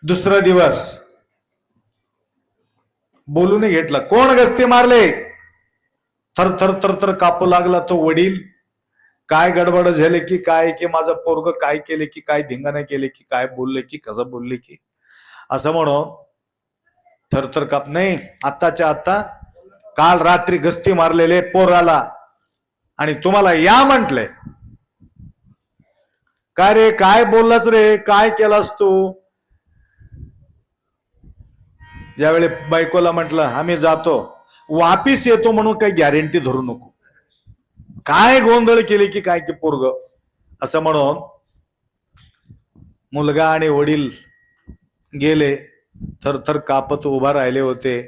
दुसरा दिवस बोलून घेतला, कोण गस्ती मारले? थर थर थर थर कापू लागला तो वडील. काय गडबड झाले की काय, की माझं पोरग काय केले की काय, धिंगाणा केले की काय, बोलले की कसं बोलले की, असं म्हणून थरथर काप. नाही, आत्ताच्या आत्ता काल रात्री गस्ती मारलेले पोराला आणि तुम्हाला या म्हंटले. काय रे, काय बोललास रे, काय केलास तू? ज्यावेळी बायकोला म्हटलं आम्ही जातो, वापिस येतो म्हणून काही गॅरंटी धरू नको. काय गोंधळ केले की काय की पोरग, असं म्हणून मुलगा आणि वडील गेले. थरथर कापत उभा राहिले होते.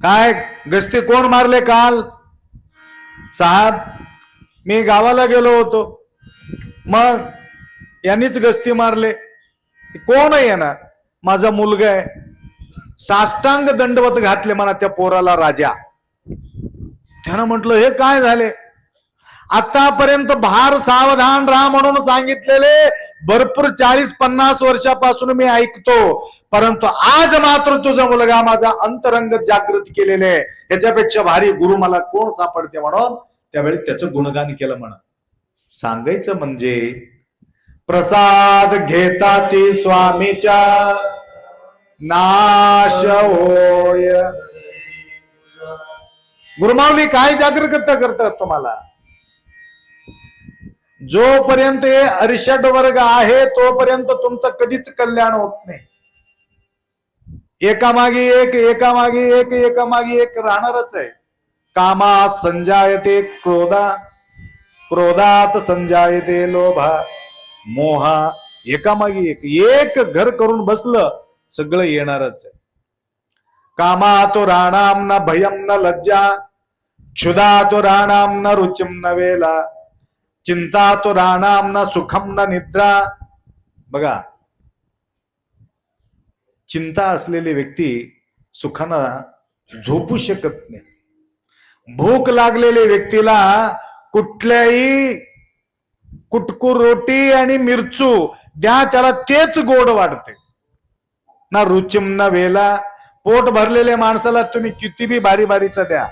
काय गस्ती कोण मारले काल? साहेब, मी गावाला गेलो होतो. मग यांनीच गस्ती मारले. कोण आहे यांना? माझा मुलगा आहे. साष्टांग दंडवत घातले म्हणा त्या पोराला राजा. त्यानं म्हटलं हे काय झाले? आतापर्यंत भार सावधान राहा म्हणून सांगितलेले भरपूर 40-50 वर्षापासून मी ऐकतो, परंतु आज मात्र तुझा मुलगा माझा अंतरंग जागृत केलेले, याच्यापेक्षा भारी गुरु मला कोण सापडते म्हणून त्यावेळी त्याचं गुणगान केलं. म्हणा सांगायचं म्हणजे प्रसाद घेताची स्वामीच्या नाश होय. गुरुमाऊली काय जागृत करतात तुम्हाला? जोपर्यंत हे अर्षड वर्ग आहे तोपर्यंत तुमचं कधीच कल्याण होत नाही. एकामागे एक एकामागे एक एकामागे एक राहणारच आहे. कामात संजायते क्रोधा, क्रोधात संजायते लोभा, मोहा. एकामागे एक एक घर करून बसलं सगळं येणारच आहे. कामातो राणाम न भयम न लज्जा, क्षुधातो राणाम न रुचिम न वेला, चिंता तो राणाम न सुखम न निद्रा. बघा, चिंता असलेली व्यक्ती सुखानं झोपू शकत नाही. भूक लागलेल्या व्यक्तीला कुठल्याही कुटकुर रोटी आणि मिरचू द्या, त्याला तेच गोड वाटते. ना रुचिम न वेला. पोट भरलेल्या माणसाला तुम्ही किती बी बारी बारीचा द्या,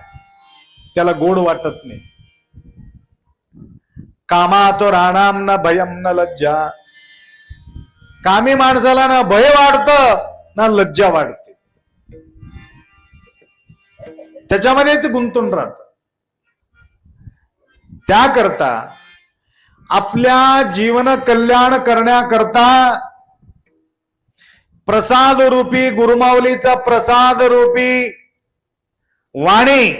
त्याला गोड वाटत नाही. कामातो राणाम न भयम न लज्जा. कामी माणसाला ना भय वाढतं ना लज्जा वाढते, त्याच्यामध्येच गुंतून राहत. त्याकरता आपल्या जीवन कल्याण करण्याकरता प्रसाद रूपी गुरुमाऊलीचा प्रसाद रूपी वाणी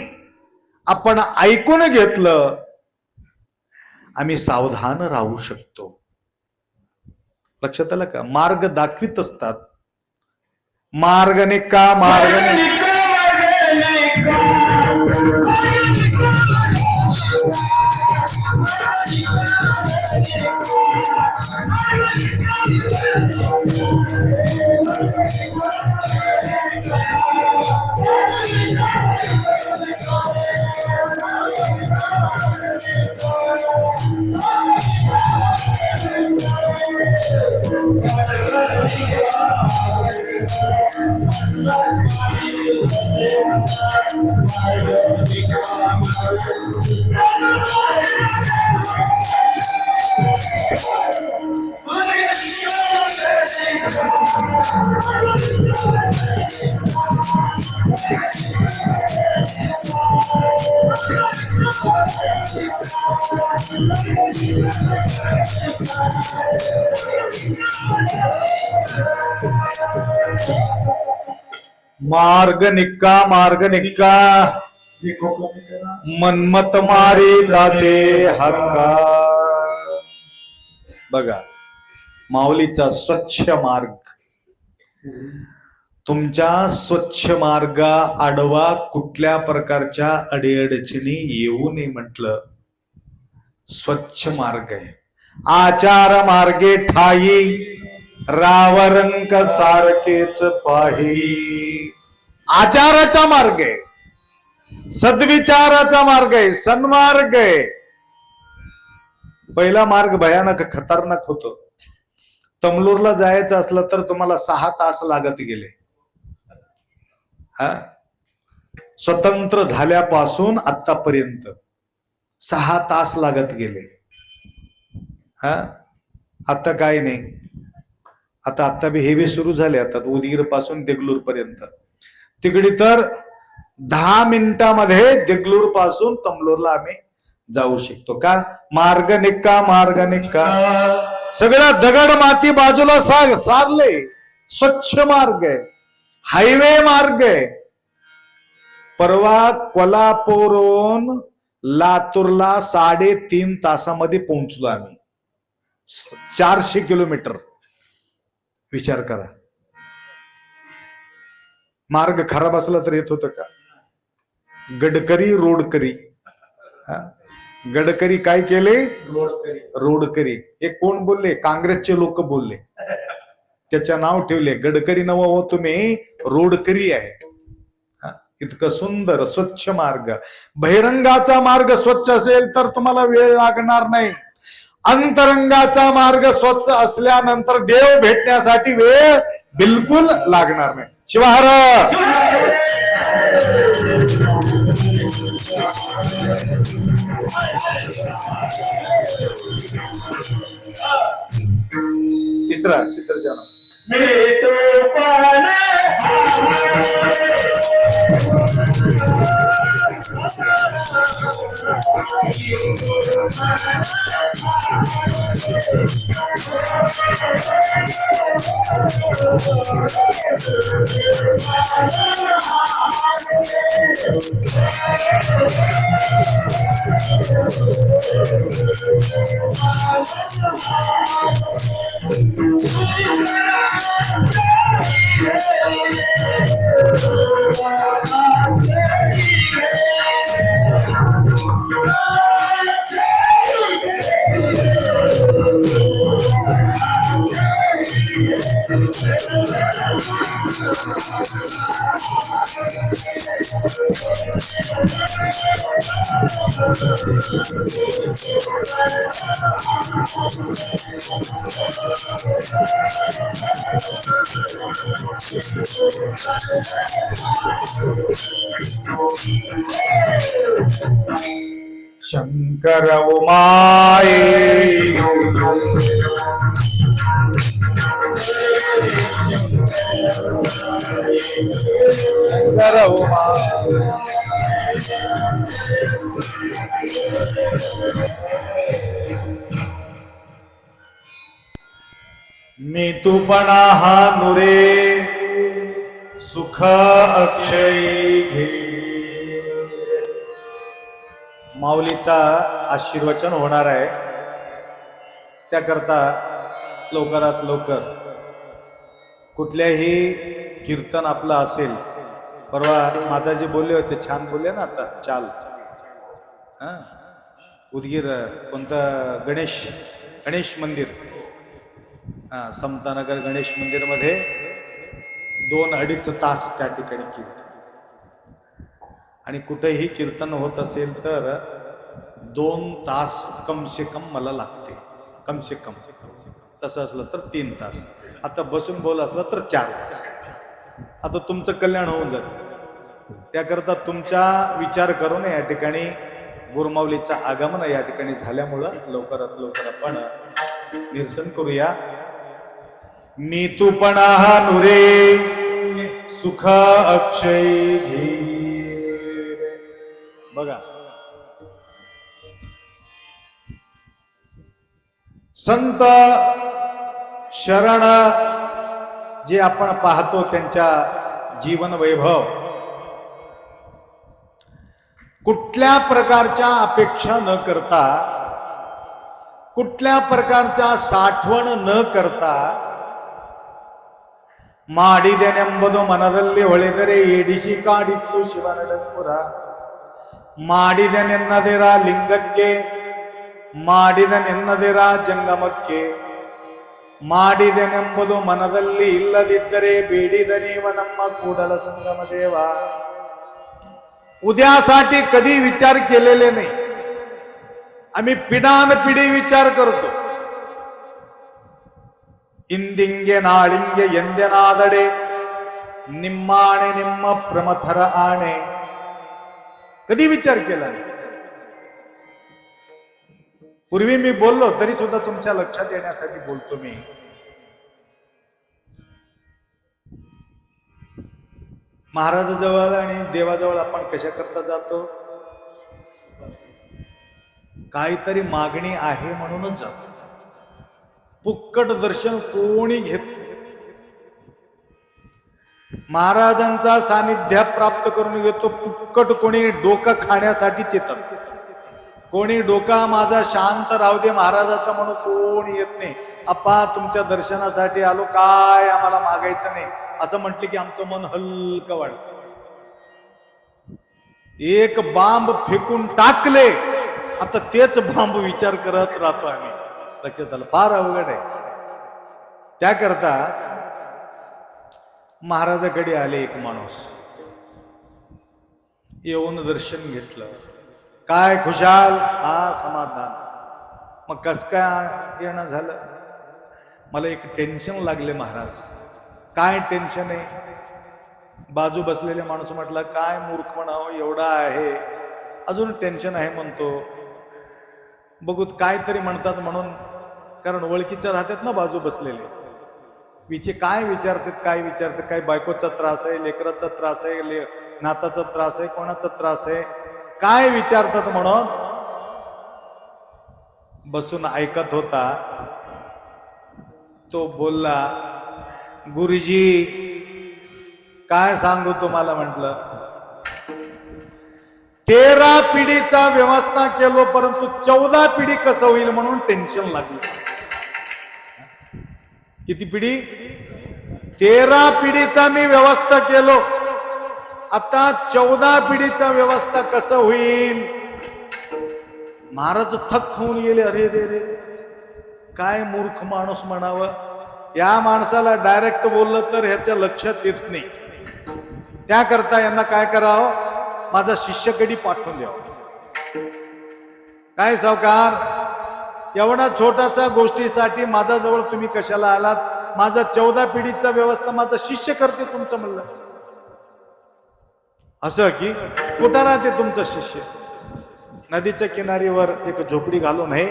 आपण ऐकून घेतलं, आम्ही सावधान राहू शकतो. लक्षात आलं का? मार्ग दाखवित असतात. मार्ग निका मार्ग मार्ग निक्का मार्ग निक्का मनमत मारी दासे हक्का. बघा, माऊलीचा स्वच्छ मार्ग. तुमच्या स्वच्छ मार्गा आडवा कुठल्या प्रकारच्या अडीअडचणी येऊ नये म्हटलं. स्वच्छ मार्ग आहे. आचार मार्गे ठाई रावरंक सारखेच पाही. आचाराचा मार्ग आहे, सद्विचाराचा मार्ग आहे, सन्मार्ग आहे. पहिला मार्ग भयानक खतरनाक होतो. तमलूरला जायचं असलं तर तुम्हाला 6 तास लागत गेले. स्वतंत्र झाल्यापासून आतापर्यंत 6 तास लागत गेले. आता काय नाही. आता बी हे बी सुरू झाले. आता उदगीर पासून देगलूर पर्यंत. तिकडे तर 10 मिनिटामध्ये देगलूर पासून तमलूरला आम्ही जाऊ शकतो. का? मार्ग निक्का. सगळं दगड माती बाजूला सारले. स्वच्छ मार्ग आहे, हायवे मार्ग आहे. परवा कोल्हापूरहून लातूरला 3.5 तासामध्ये पोहोचलो आम्ही. 400 किलोमीटर. विचार करा. मार्ग खराब असला तर येत होतं का? गडकरी रोडकरी. गडकरी काय केले? रोडकरी. हे कोण बोलले? काँग्रेसचे लोक बोलले. त्याच्या नाव ठेवले. गडकरी नव हो तुम्ही, रोडकरी आहे. इतकं सुंदर स्वच्छ मार्ग. बहिरंगाचा मार्ग स्वच्छ असेल तर तुम्हाला वेळ लागणार नाही. अंतरंगाचा मार्ग स्वच्छ असल्यानंतर देव भेटण्यासाठी वेळ बिलकुल लागणार नाही. शिवहर. तिसरा चित्रजन. शंकर उमाये शंकर उमाये मी तूपणा हा नुरे सुख अक्षयी घे. माऊलीचा आशीर्वचन होणार आहे. त्याकरता लवकरात लवकर कुठल्याही कीर्तन आपलं असेल. परवा माताजी बोलले होते, छान बोलले ना. आता चाल उदगीर कोणतं गणेश मंदिर, समतानगर गणेश मंदिर मध्ये 2-2.5 तास त्या ठिकाणी कीर्तन. आणि कुठेही कीर्तन होत असेल तर 2 तास कम से कम मला लागते. कम से कम. तसं असलं तर 3 तास. आता बसून बोल असलं तर 4 तास. आता तुमचं कल्याण होऊन जातं. त्याकरता तुमचा विचार करून या ठिकाणी गुरुमाऊलीचं आगमन या ठिकाणी झाल्यामुळं लवकरात लवकर आपण निरसन करूया. मी तूपणा हा नुरे सुख अक्षयी घे. बघा, संत शरण जे आपण पाहतो त्यांच्या जीवन वैभव, कुठल्या प्रकारच्या अपेक्षा न करता, कुठल्या प्रकारच्या साठवण न करता, ಮಾಡಿದೆನೆಂಬುದು ಮನದಲ್ಲಿ ಹೊಳೆದರೆ ಎಡಿಸಿ ಕಾಡಿತ್ತು ಶಿವನಡಂಪುರ. ಮಾಡಿದೆನೆನ್ನದಿರ ಲಿಂಗಕ್ಕೆ, ಮಾಡಿದನೆನ್ನದಿರ ಜಂಗಮಕ್ಕೆ, ಮಾಡಿದೆನೆಂಬುದು ಮನದಲ್ಲಿ ಇಲ್ಲದಿದ್ದರೆ ಬೇಡಿದ ನೀವ ನಮ್ಮ ಕೂಡಲ ಸಂಗಮ ದೇವ. उद्यासाठी कधी विचार केलेले नाही. आम्ही पिढानपिढी विचार करतो. ಇಂದಿಂಗೆ ನಾಳಿಂಗೆ ಎಂದೆನಾದಡೆ निम्माणे निम्म प्रमथर आणे. कधी विचार केला नाही. पूर्वी मी बोललो तरी सुद्धा तुमच्या लक्षात येण्यासाठी बोलतो मी. महाराजाजवळ आणि देवाजवळ आपण कशा करता जातो? काहीतरी मागणी आहे म्हणूनच जातो. फुक्कट दर्शन कोणी घेत नाही. महाराजांचा सानिध्य प्राप्त करून घेतो. फुक्कट कोणी डोकं खाण्यासाठीच येतात. कोणी डोका माझा शांत राहू दे महाराजाचा म्हणून कोणी येत नाही. अप्पा तुमच्या दर्शनासाठी आलो, काय आम्हाला मागायचं नाही असं म्हटलं की आमचं मन हलकं वाटतं. एक बांब फेकून टाकले, आता तेच बांब विचार करत राहतो आम्ही. लक्षात आलं? फार अवघड आहे. त्याकरता महाराजाकडे आले एक माणूस, येऊन दर्शन घेतलं. काय खुशाल? हा समाधान. मग कस काय येणं झालं? मला एक टेन्शन लागले महाराज. काय टेन्शन आहे? बाजू बसलेले माणूस म्हटला, काय मूर्ख म्हणावं, एवढा आहे अजून टेन्शन आहे म्हणतो. बघूत काहीतरी म्हणतात म्हणून, कारण ओळखीच्या राहतात ना बाजू बसलेले. विचे काय विचारतात, काय विचारतात, काय बायकोचा त्रास आहे, लेकराचा त्रास आहे, नाताचा त्रास आहे, कोणाचा त्रास आहे, काय विचारतात म्हणून बसून ऐकत होता. तो बोलला, गुरुजी काय सांगू तुम्हाला. म्हटलं 13 पिढीचा व्यवस्था केलो, परंतु 14 पिढी कसं होईल म्हणून टेन्शन लागलं. किती पिढी? 13 पिढीचा मी व्यवस्था केलो, आता 14 पिढीचा व्यवस्था कसं होईल. महाराज थक होऊन गेले. अरे रे रे, काय मूर्ख माणूस म्हणावं. या माणसाला डायरेक्ट बोललं तर ह्याच्या लक्षात येत नाही. त्याकरता यांना काय करावं, माझा शिष्यकडी पाठवून द्यावं. काय सावकार, एवढा छोटासा गोष्टीसाठी माझ्याजवळ तुम्ही कशाला आलात? माझा 14 पिढीचा व्यवस्था माझा शिष्य करते तुमचं. म्हणलं असं की कुठं राहते तुमचं शिष्य? नदीच्या किनारीवर एक झोपडी घालून आहे,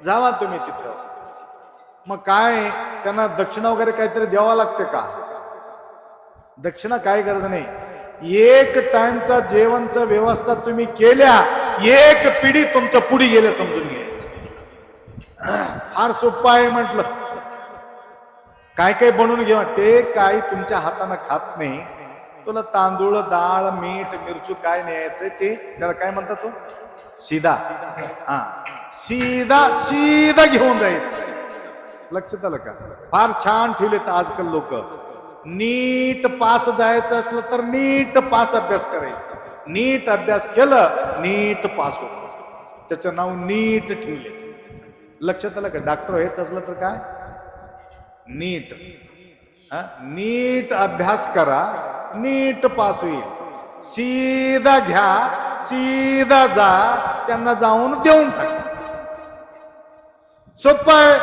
जावा तुम्ही तिथं. मग काय त्यांना दक्षिणा वगैरे काहीतरी द्यावा लागते का? दक्षिणा काय गरज नाही. एक टाइमचा जेवणचा व्यवस्था तुम्ही केल्या, एक पिढी तुमच्या पुढे गेले समजून घ्यायचं. फार सोपं आहे म्हटलं. काय काय बनवून घेवा, ते काही तुमच्या हाताने खात नाही. तुला तांदूळ, डाळ, मीठ, मिरचू काय न्यायचंय ते त्याला काय म्हणतात तो? सीधा. हा, सीधा सीधा घेऊन जायचं. लक्षात आलं का? फार छान ठेवलेत आजकाल लोक. नीट पास जायचं असलं तर नीट पास अभ्यास करायचा. नीट अभ्यास केलं, नीट पास होत. त्याचं नाव नीट ठेवले. लक्षात आलं का? डॉक्टर व्हायचं असलं तर काय? नीट. नीट अभ्यास करा, नीट पास होईल. सीधा घ्या, सीधा जा, त्यांना जाऊन देऊन टाका. सोपं आहे.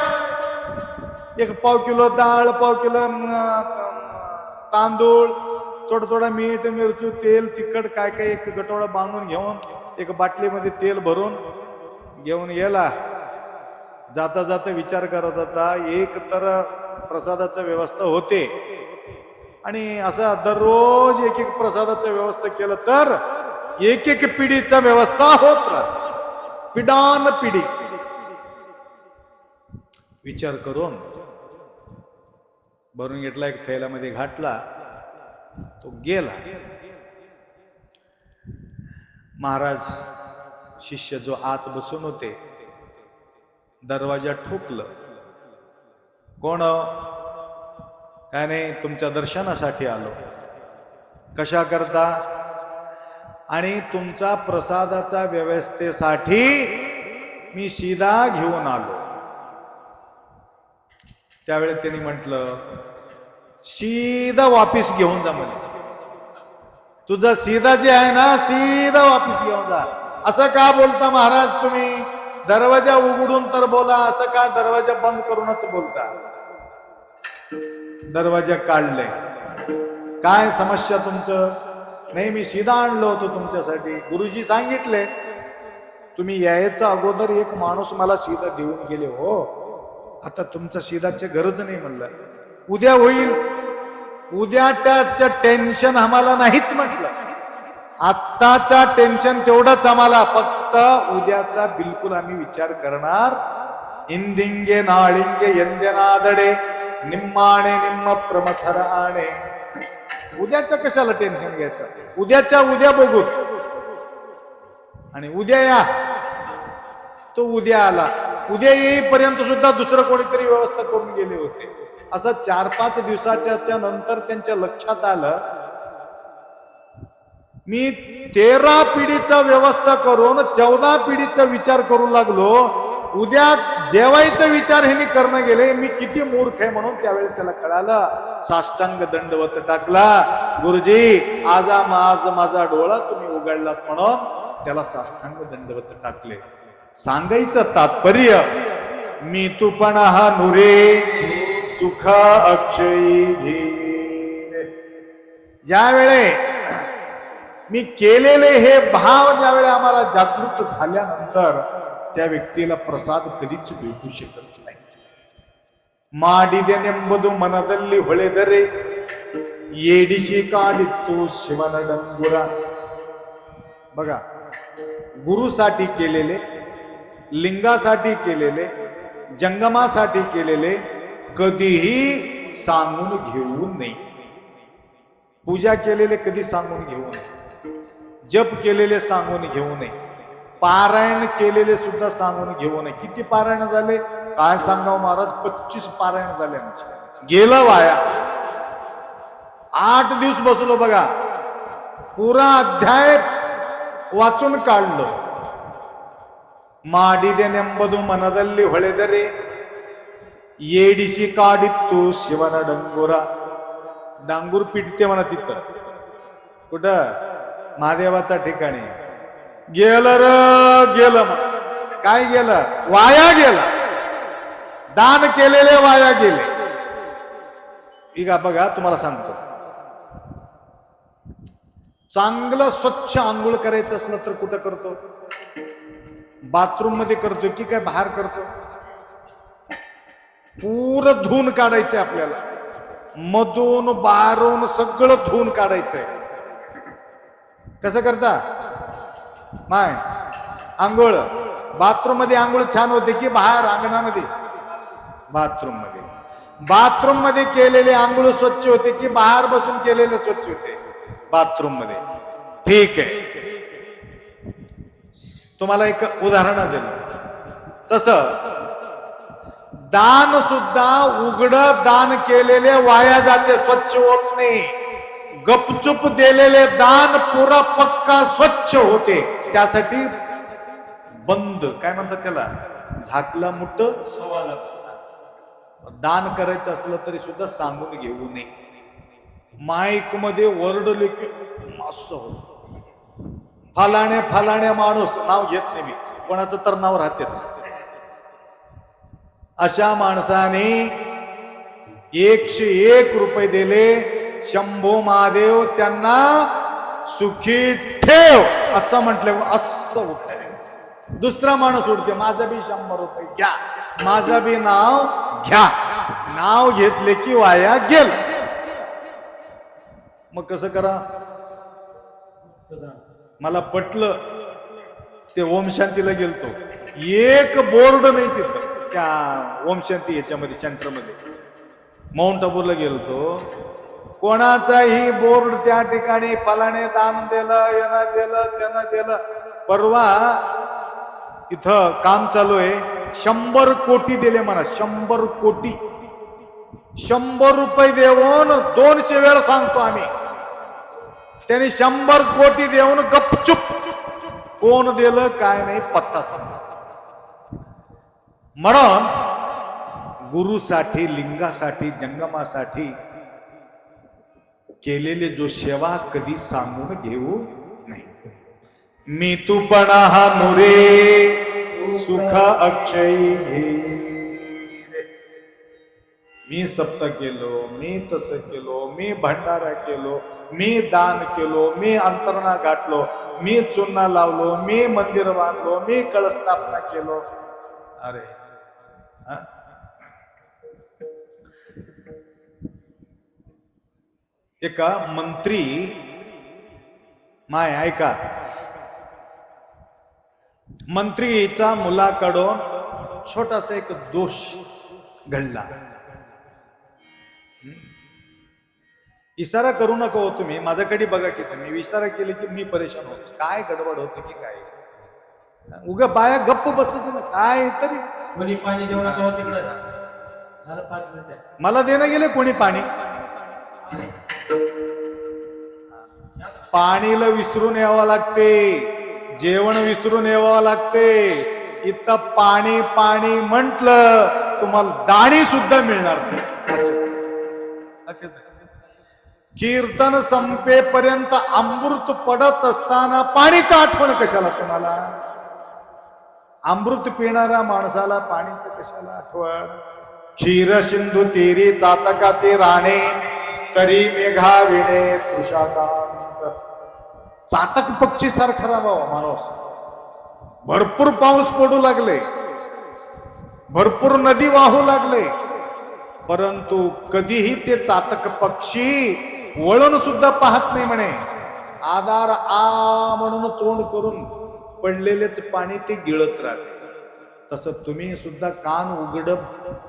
1 पाव किलो डाळ, पाव किलो तांदूळ, थोडं थोडं मीठ, मिरची, तेल, तिखट काय काय एक गटोडा बांधून घेऊन एक बाटलीमध्ये तेल भरून घेऊन गेला. जाता जाता विचार करत होता, एक तर प्रसादाची व्यवस्था होते आणि असं दररोज एक एक प्रसादाची व्यवस्था केलं तर एक एक पिढीचा व्यवस्था होत राहते. पिढान पिढी. विचार करून भरून घेतला, एक थैल्यामध्ये घातला, तो गेला. महाराज शिष्य जो आत बसून होते, दरवाजा ठोकलं. कोण? काय नाही, तुमच्या दर्शनासाठी आलो. कशा करता? आणि तुमचा प्रसादाच्या व्यवस्थेसाठी मी सीधा घेऊन आलो. त्यावेळी त्यांनी म्हटलं सीधा वापिस घेऊन जा म्हणे, तुझा सीधा जे आहे ना सीधा वापिस घेऊन जा. असं का बोलता महाराज तुम्ही? दरवाजा उघडून तर बोला, असं का दरवाजा बंद करूनच बोलता? दरवाजा काढले. काय समस्या तुमचं? नाही मी सीधा आणलो होतो तुमच्यासाठी. गुरुजी सांगितले तुम्ही यायच्या अगोदर एक माणूस मला सीधा देऊन गेले हो. आता तुमचा सीधाची गरज नाही म्हणलं, उद्या होईल. उद्याच्या टेन्शन आम्हाला नाहीच म्हटलं, आत्ताचा टेन्शन तेवढंच आम्हाला. फक्त उद्याचा बिलकुल आम्ही विचार करणार. इंदिंगे नाळिंगे यंद्यनादडे निम्माणे निम्म प्रमथर आणे. उद्याचं कशाला टेन्शन घ्यायचं? उद्याच्या उद्या बघू. आणि उद्या या, तो उद्या आला. उद्या येईपर्यंत सुद्धा दुसरं कोणीतरी व्यवस्था करून गेले होते. असं 4-5 दिवसाच्या नंतर त्यांच्या लक्षात आलं मी 13 पिढीचा व्यवस्था करून 14 पिढीचा विचार करू लागलो. उद्या जेवायचा विचार ह्यांनी करणं गेले. मी किती मूर्ख आहे म्हणून त्यावेळी त्याला कळालं. साष्टांग दंडवत टाकला. गुरुजी आज माझा डोळा तुम्ही उघडलात म्हणून त्याला साष्टांग दंडवत टाकले. सांगायचं तात्पर्य मी तू पण हा नुरे सुख अक्षयी धीर. ज्या वेळे मी केलेले हे भाव ज्यावेळी आम्हाला जागृत झाल्यानंतर त्या व्यक्तीला प्रसाद कधीच भेटू शकत नाही. ಮಾಡಿದೆನೆಂಬುದು ಮನದಲ್ಲಿ ಹೊಳೆದರೆ ಏಡಿಸಿ ಕಾಡಿತ್ತು ಶಿವನ ಡಂಗುರ. बघा, गुरुसाठी केलेले, लिंगासाठी केलेले, जंगमासाठी केलेले कधीही सांगून घेऊ नये. पूजा केलेले कधी सांगून घेऊ नये. जप केलेले सांगून घेऊ नये. पारायण केलेले सुद्धा सांगून घेऊ नये. किती पारायण झाले काय सांगाव महाराज? 25 पारायण झाले आमचे. गेलं वाया. 8 दिवस बसलो बघा, पुरा अध्याय वाचून काढलो. ಮಾಡಿದೆನೆಂಬುದು ಮನದಲ್ಲಿ ಹೊಳೆದರೆ ಏಡಿಸಿ ಕಾಡಿತ್ತು ಶಿವನ ಡಂಗುರ. डांगूर पिटते म्हणा तिथं. कुठं? महादेवाच्या ठिकाणी. गेलं र गेलं. काय गेलं? वाया गेलं. दान केलेले वाया गेले. बघा तुम्हाला सांगतो, चांगलं स्वच्छ आंघोळ करायचं असलं तर कुठं करतो? बाथरूम मध्ये करतो की काय बाहेर करतो? पूर्ण धुवून काढायचंय आपल्याला. मधून बाहेरून सगळं धुवून काढायचंय. कसं करता? माय आंघोळ बाथरूम मध्ये आंघोळ छान होते की बाहेर अंगणामध्ये? बाथरूम मध्ये. बाथरूम मध्ये केलेले आंघोळ स्वच्छ होते की बाहेर बसून केलेले स्वच्छ होते? बाथरूम मध्ये. ठीक आहे, तुम्हाला एक उदाहरण दिलं. तसं दान सुद्धा उघड दान केलेले वाया जाते, स्वच्छ होत नाही. गपचूप दिलेले दान पुरा पक्का स्वच्छ होते. त्यासाठी बंद काय म्हणतात त्याला, झाकला मुठ दान करायचं असलं तरी सुद्धा सांगून घेऊ नये. माईक मध्ये ओरडले की असं होत. फलाण्या माणूस, नाव घेत नाही मी, कोणाचं तर नाव राहतेच. अशा माणसाने 101 रुपये दिले. शंभो महादेव त्यांना सुखी ठेव असं म्हटलं. असं उठते. दुसरा माणूस उठते, माझं बी 100 रुपये घ्या, माझं बी नाव घ्या. नाव घेतले की वाया गेल. मग कसं करा? मला पटलं ते ओम शांतीला गेलतो. एक बोर्ड नाही तिथं त्या ओम शांती याच्यामध्ये सेंटरमध्ये. माउंट आबूला गेलतो. कोणाचाही बोर्ड त्या ठिकाणी फलाने दान दिलं, यानं दिलं, त्यानं दिलं. परवा इथं काम चालू आहे. 100 कोटी दिले म्हणा. 100 कोटी. 100 रुपये देऊन 200 वेळ सांगतो आम्ही. त्यांनी 100 कोटी देऊन गपचूप. कोण दिलं काय नाही पत्ताच. म्हणून गुरुसाठी, लिंगासाठी, जंगमासाठी केलेले जो सेवा कधी सांगून घेऊ नाही. मी तूपणा हा नुरे सुख अक्षयी घे. मी सप्त केलो, मी तसं केलो, मी भंडारा केलो, मी दान केलो, मी अंतरणा गाठलो, मी चुन्ना लावलो, मी मंदिर बांधलो, मी कळस्थापना केलो. अरे हा? एका मंत्री माय ऐका, मंत्रीचा मुलाकडून छोटासा एक दोष घडला. इशारा करू नको तुम्ही, माझ्याकडे बघा की तुम्ही इशारा केले की मी परेशान होतो. काय गडबड होते की काय, उगा बाया गप्प बसच ना काय तरी. कोणी पाणी देऊ नका हो तिकडे. झालं 5 मिनिटं. मला देणं गेले कोणी पाणी. पाणीला विसरून यावं लागते, जेवण विसरून यावं लागते. इथं पाणी पाणी म्हटलं तुम्हाला दाणी सुद्धा मिळणार नाही. कीर्तन संपेपर्यंत अमृत पडत असताना पाणीचं आठवण कशाला तुम्हाला. अमृत पिणाऱ्या माणसाला पाणीचं कशाला आठवण. क्षीर सिंधू तेरी चातकाचे राणे तरी मेघा विणे तृषाकांत. चातक पक्षी सारखा राहावा माणूस. भरपूर पाऊस पडू लागले, भरपूर नदी वाहू लागले, परंतु कधीही ते चातक पक्षी वळून सुद्धा पाहत नाही म्हणे. आधार आ म्हणून तोंड करून पडलेलेच पाणी ते गिळत राहते. तसं तुम्ही सुद्धा कान उघड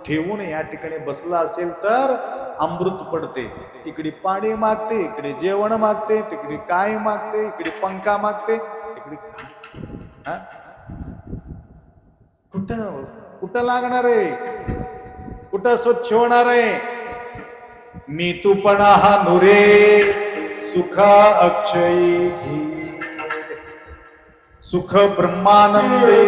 ठेवून या ठिकाणी बसला असेल तर अमृत पडते. इकडे पाणी मागते, इकडे जेवण मागते, तिकडे काय मागते, इकडे पंखा मागते, इकडे काय. कुठं कुठं लागणार आहे, कुठं स्वच्छ होणार आहे. मी तूपणा हा नुरे सुख अक्षयी घे. सुख ब्रह्मानंदे.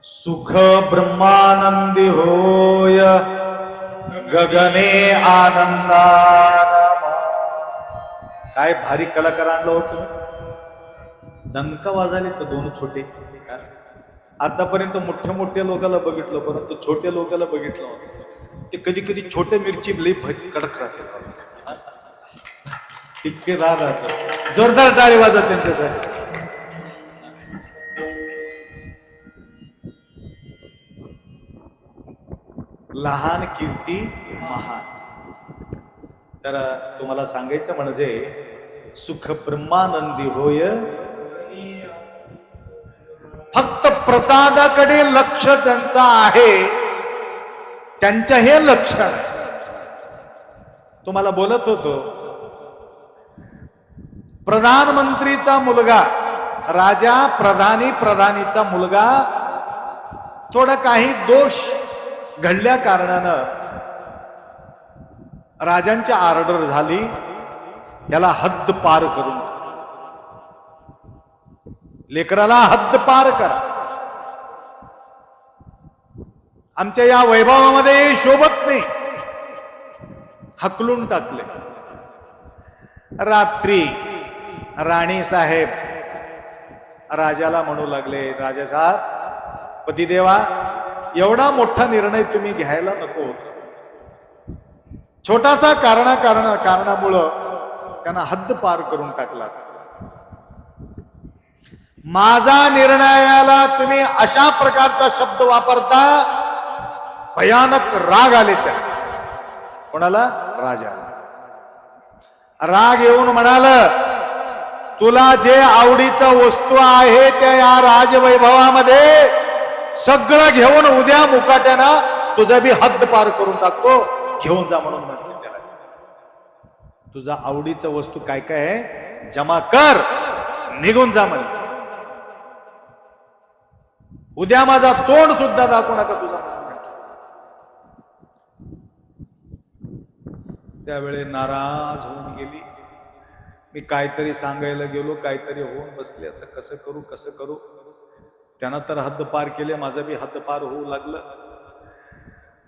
सुख ब्रह्मानंदी होय गगने आनंदान. काय भारी कलाकार आणलं होतं. दणका वाजले तर दोन छोटे. आतापर्यंत मोठ्या मोठ्या लोकांना बघितलं, परंतु छोट्या लोकांना बघितलं होतं. ते कधी कधी छोटे मिरची लई कडक राहते, इतके राहतात. जोरदार टाळी वाजत त्यांच्यासाठी. लहान कीर्ती महान. तर तुम्हाला सांगायचं म्हणजे सुख ब्रह्मानंदी होय. फक्त प्रसादाकडे लक्ष त्यांचं आहे, त्यांचं हे लक्षण. तुम्हाला बोलत होतो, प्रधानमंत्रीचा मुलगा राजा प्रधानीचा मुलगा थोडा काही दोष घडल्या कारणानं राजांची ऑर्डर झाली, याला हद्द पार करून लेकराला हद्द पार करा, आमच्या या वैभवामध्ये शोभत नाही, हकलून टाकले. रात्री राणी साहेब राजाला म्हणू लागले, राजा साहेब पतिदेवा, एवढा मोठा निर्णय तुम्ही घ्यायला नको होता. छोटासा कारणामुळं त्यांना हद्द पार करून टाकला. माझा निर्णयाला तुम्ही अशा प्रकारचा शब्द वापरता, भयानक राग आले त्या. कोणाला? राजाला. राग येऊन म्हणाल, तुला जे आवडीचा वस्तू आहे त्या या राजवैभवामध्ये सगळं घेऊन उद्या मुकाट्यानं तुझं बी हद्द पार करून टाकतो, घेऊन जा म्हणून म्हटलं त्याला. तुझा आवडीचा वस्तू काय काय आहे जमा कर, निघून जा म्हण. उद्या माझा तोंड सुद्धा दाखवू नका तुझा. त्यावेळे नाराज होऊन गेली. मी काहीतरी सांगायला गेलो, काहीतरी होऊन बसले, आता कसं करू. त्यानं तर हद्द पार केले, माझं बी हद्द पार होऊ लागलं.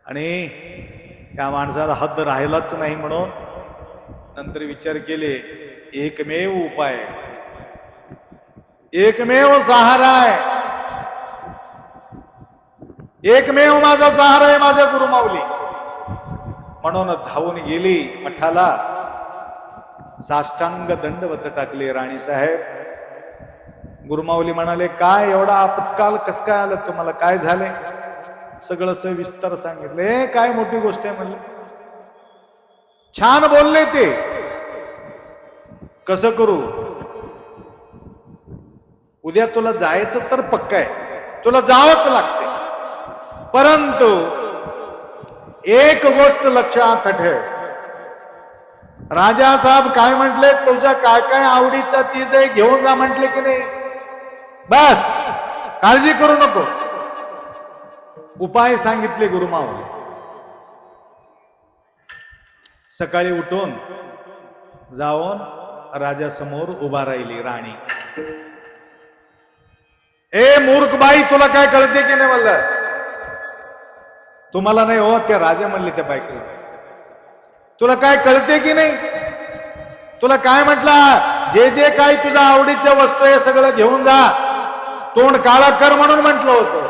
आणि त्या माणसाला हद्द राहिलाच नाही म्हणून नंतर विचार केले, एकमेव उपाय, एकमेव सहारा आहे, एकमेव माझा सहारा आहे, माझ्या गुरुमाऊली. म्हणून धावून गेली मठाला, साष्टांग दंडवत टाकले. राणी साहेब, गुरुमाऊली म्हणाले, काय एवढा आपत्काल कस काय आलं तुम्हाला, काय झाले? सगळं सविस्तर सांगितले. काय मोठी गोष्ट आहे म्हणले. छान बोलले ते. कसं करू? उद्या तुला जायचं तर पक्का आहे, तुला जावंच लागते. परंतु एक गोष्ट लक्षात ठेव, राजा साहेब काय म्हटले, तुझ्या काय काय आवडीचा चीज आहे घेऊन जा म्हटले की नाही, बस काळजी करू नको. उपाय सांगितले गुरुमाऊली. सकाळी उठून जाऊन राजासमोर उभा राहिली राणी. ए मूर्ख बाई, तुला काय कळते की नाही म्हणलं. तुम्हाला नाही हो, त्या राजा म्हणले त्या बायकोला, तुला काय कळते की नाही, तुला काय म्हटलं, जे जे काय तुझ्या आवडीच्या वस्तू आहे सगळं घेऊन जा, तोंड काळा कर म्हणून म्हटलं होतं.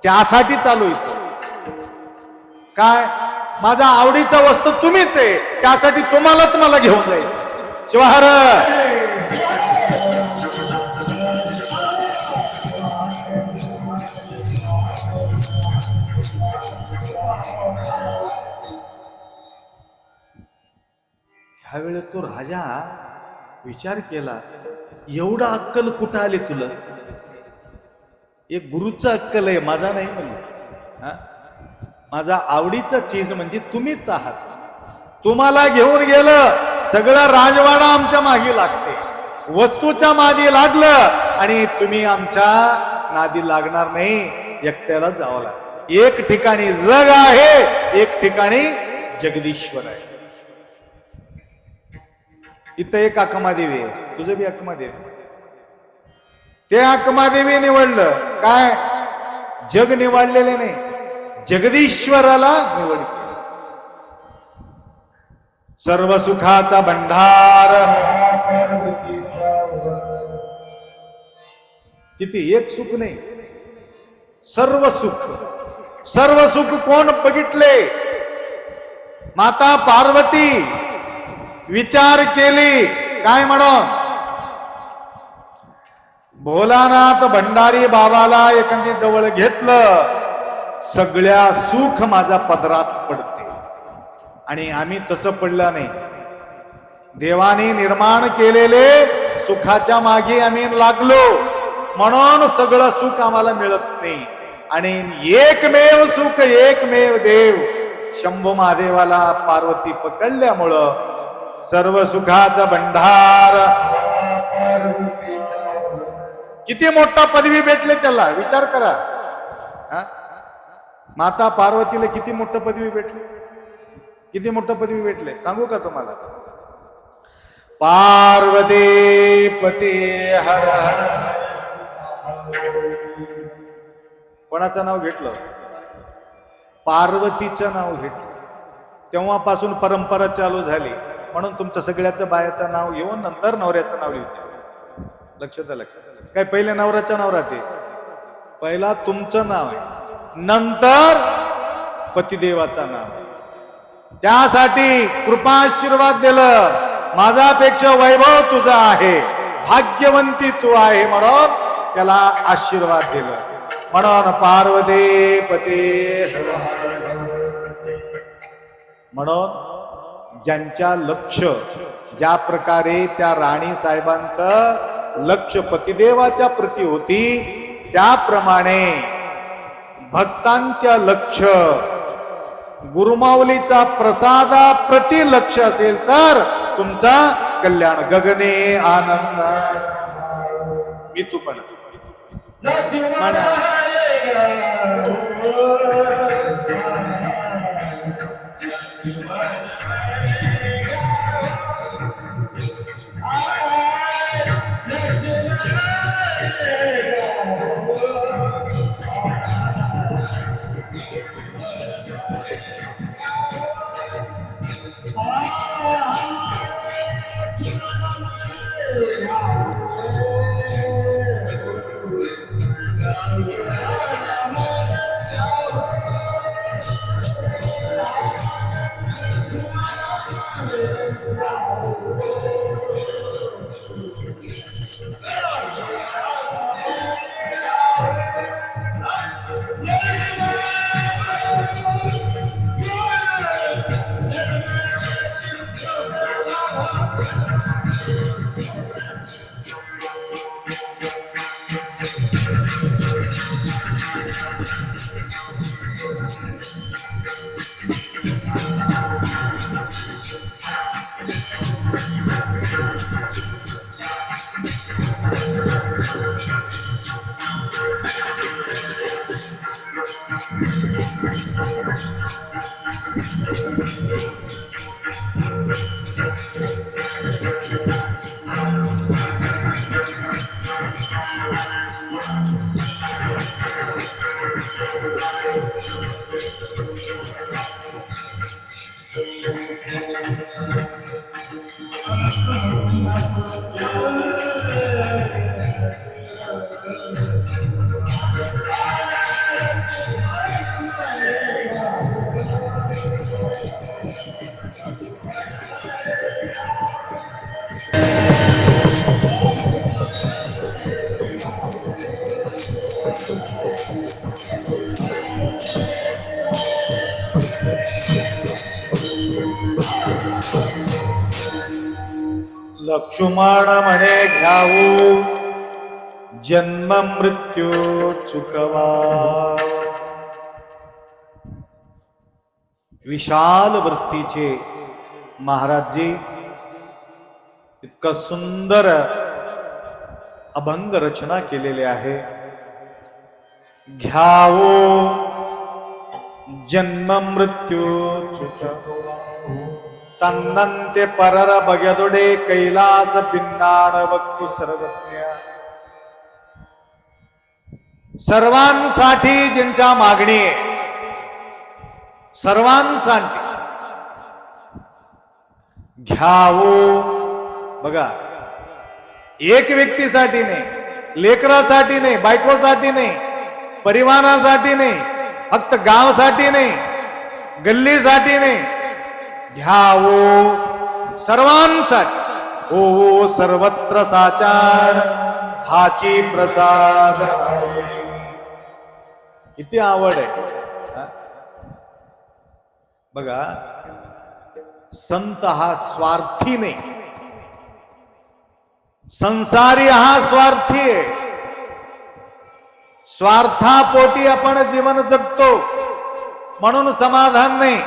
त्यासाठी चालू इथं काय, माझा आवडीचा वस्तू तुम्हीच आहे, त्यासाठी तुम्हालाच मला घेऊन जायचं. शिवाहार ह्यावेळी तो राजा विचार केला, एवढा अक्कल कुठं आली तुला? एक गुरुचा अक्कल आहे, माझा नाही म्हणलं. माझा आवडीचा चीज म्हणजे तुम्हीच आहात. तुम्हाला घेऊन गेलं, सगळा राजवाडा आमच्या मागे लागते, वस्तूच्या मागे लागलं, आणि तुम्ही आमच्या नादी लागणार नाही, एकट्याला जावं लागतं. एक ठिकाणी जग आहे, एक ठिकाणी जगदीश्वर आहे. इथं एक अक्कमादेवी आहे, तुझं बी अक्कमादेवी. ते अक्कमादेवी निवडलं काय, जग निवडलेले नाही, जगदीश्वराला निवड. सर्व सुखाचा भंडार, किती एक सुख नाही, सर्व सुख. सर्व सुख कोण बघितले? माता पार्वती विचार केली काय म्हणून, भोलानाथ भंडारी बाबाला एखादी जवळ घेतलं, सगळ्या सुख माझा पदरात पडते. आणि आम्ही तसं पडलं नाही. देवाने निर्माण केलेले सुखाच्या मागे आम्ही लागलो, म्हणून सगळं सुख आम्हाला मिळत नाही. आणि एकमेव सुख, एकमेव देव शंभू महादेवाला पार्वती पकडल्यामुळं सर्व सुखाचा भंडार किती मोठा पदवी भेटले त्याला, विचार करा. हा? माता पार्वतीला किती मोठं पदवी भेटले, किती मोठं पदवी भेटले सांगू का तुम्हाला? पार्वती पती हर हर. कोणाचं नाव घेतलं? पार्वतीचं नाव घेतलं. तेव्हापासून परंपरा चालू झाली. म्हणून तुमचं सगळ्याचं बायाचं नाव घेऊन नंतर नवऱ्याचं नाव लिहिते. लक्षात लक्षात. काय पहिले नवऱ्याचं नाव राहते, पहिला तुमचं नाव आहे, नंतर पतिदेवाचं नाव आहे. त्यासाठी कृपाशीर्वाद दिलं, माझ्यापेक्षा वैभव तुझा आहे, भाग्यवंती तू आहे म्हणून त्याला आशीर्वाद दिला. म्हणून पार्वती पती. म्हणून ज्यांच्या लक्ष, ज्या प्रकारे त्या राणी साहेबांचं लक्ष पतिदेवाच्या प्रती होती, त्याप्रमाणे भक्तांच्या लक्ष गुरुमाऊलीचा प्रसादाप्रती लक्ष असेल तर तुमचा कल्याण गगने आनंद. मी तू पण म्हणा. लक्ष्मण म्हणे घ्यावू जन्म मृत्यू चुकवा. विशाल वृत्तीचे महाराजजी इतका सुंदर अभंग रचना केलेले आहे. घ्यावो जन्म मृत्यू चुकवा, तन्नंते परर बगदुडे कैलास पिन्नाड वक्तु सर्वज्ञ. सर्वांसाठी ज्यांच्या मागणी आहे, सर्वांसाठी घ्यावो. बघा, एक व्यक्तीसाठी नाही, लेकरासाठी नाही, बायकोसाठी नाही, परिवारासाठी नाही, फक्त गावासाठी नाही, गल्लीसाठी नाही, घ्यावो सर्वांसाठी. ओ सर्वत्र साचार हाची प्रसाद. किती आवड आहे. बघा, संत हा स्वार्थी नाही, संसारी हा स्वार्थी आहे. स्वार्थापोटी आपण जीवन जगतो म्हणून समाधान नाही.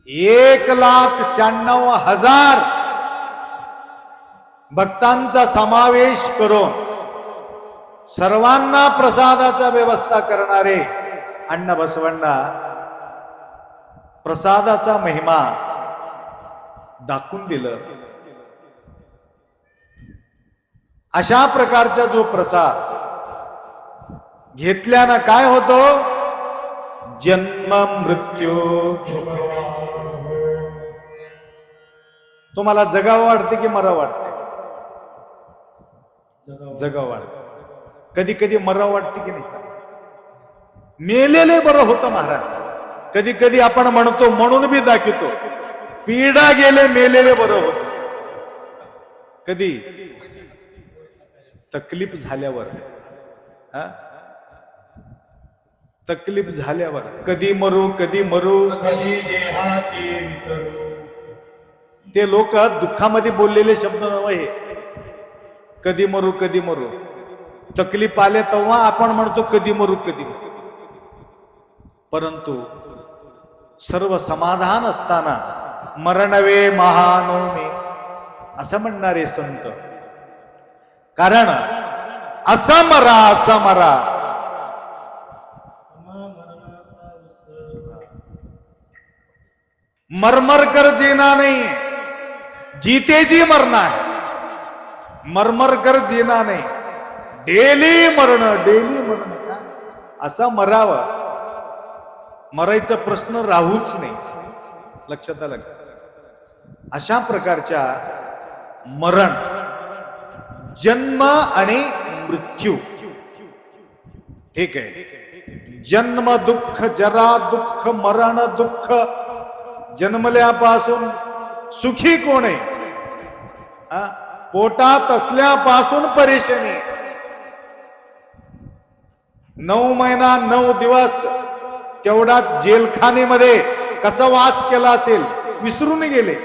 1,96,000 भक्तांचा समावेश करून सर्वांना प्रसादाचा व्यवस्था करणारे अण्णा बसवण्णा प्रसादाचा महिमा दाखवून दिलं. अशा प्रकारचा जो प्रसाद घेतल्यानं काय होतो? जन्म मृत्यू. तुम्हाला जगावं वाटते की मरावं वाटते? जगावं वाटते. कधी कधी मरावं वाटते की नाही? मेलेले बरं होतं महाराज. कधी कधी आपण म्हणतो, म्हणून बी दाखवतो, पीडा गेले मेलेले बरं होत. कधी तकलीफ झाल्यावर, तकलीफ झाल्यावर कधी मरू कधी मरू. ते लोक दुःखामध्ये बोललेले शब्द नव्हे हे. कधी मरू कधी मरू. तकलीफ आले तेव्हा आपण म्हणतो कधी मरू कधी मरू. परंतु सर्व समाधान असताना मरणवे महानवमी असं म्हणणारे संत. कारण असा मरा मरमर कर जीना नहीं, जीते जी मरना है. मरमर कर जीना नहीं, डेली मरण असा मरावं. मरायचा प्रश्न राहूच नाही. लक्षात आलं? अशा प्रकारच्या मरण, जन्म आणि मृत्यू. ठीक आहे. जन्म दुःख, जरा दुःख, मरण दुःख. जन्मल्यापासून सुखी कोण आहे? पोटात असल्यापासून परेशानी. 9 महिना 9 दिवस तेवढा जेलखानेमध्ये कसा वास केला असेल विसरून गेले.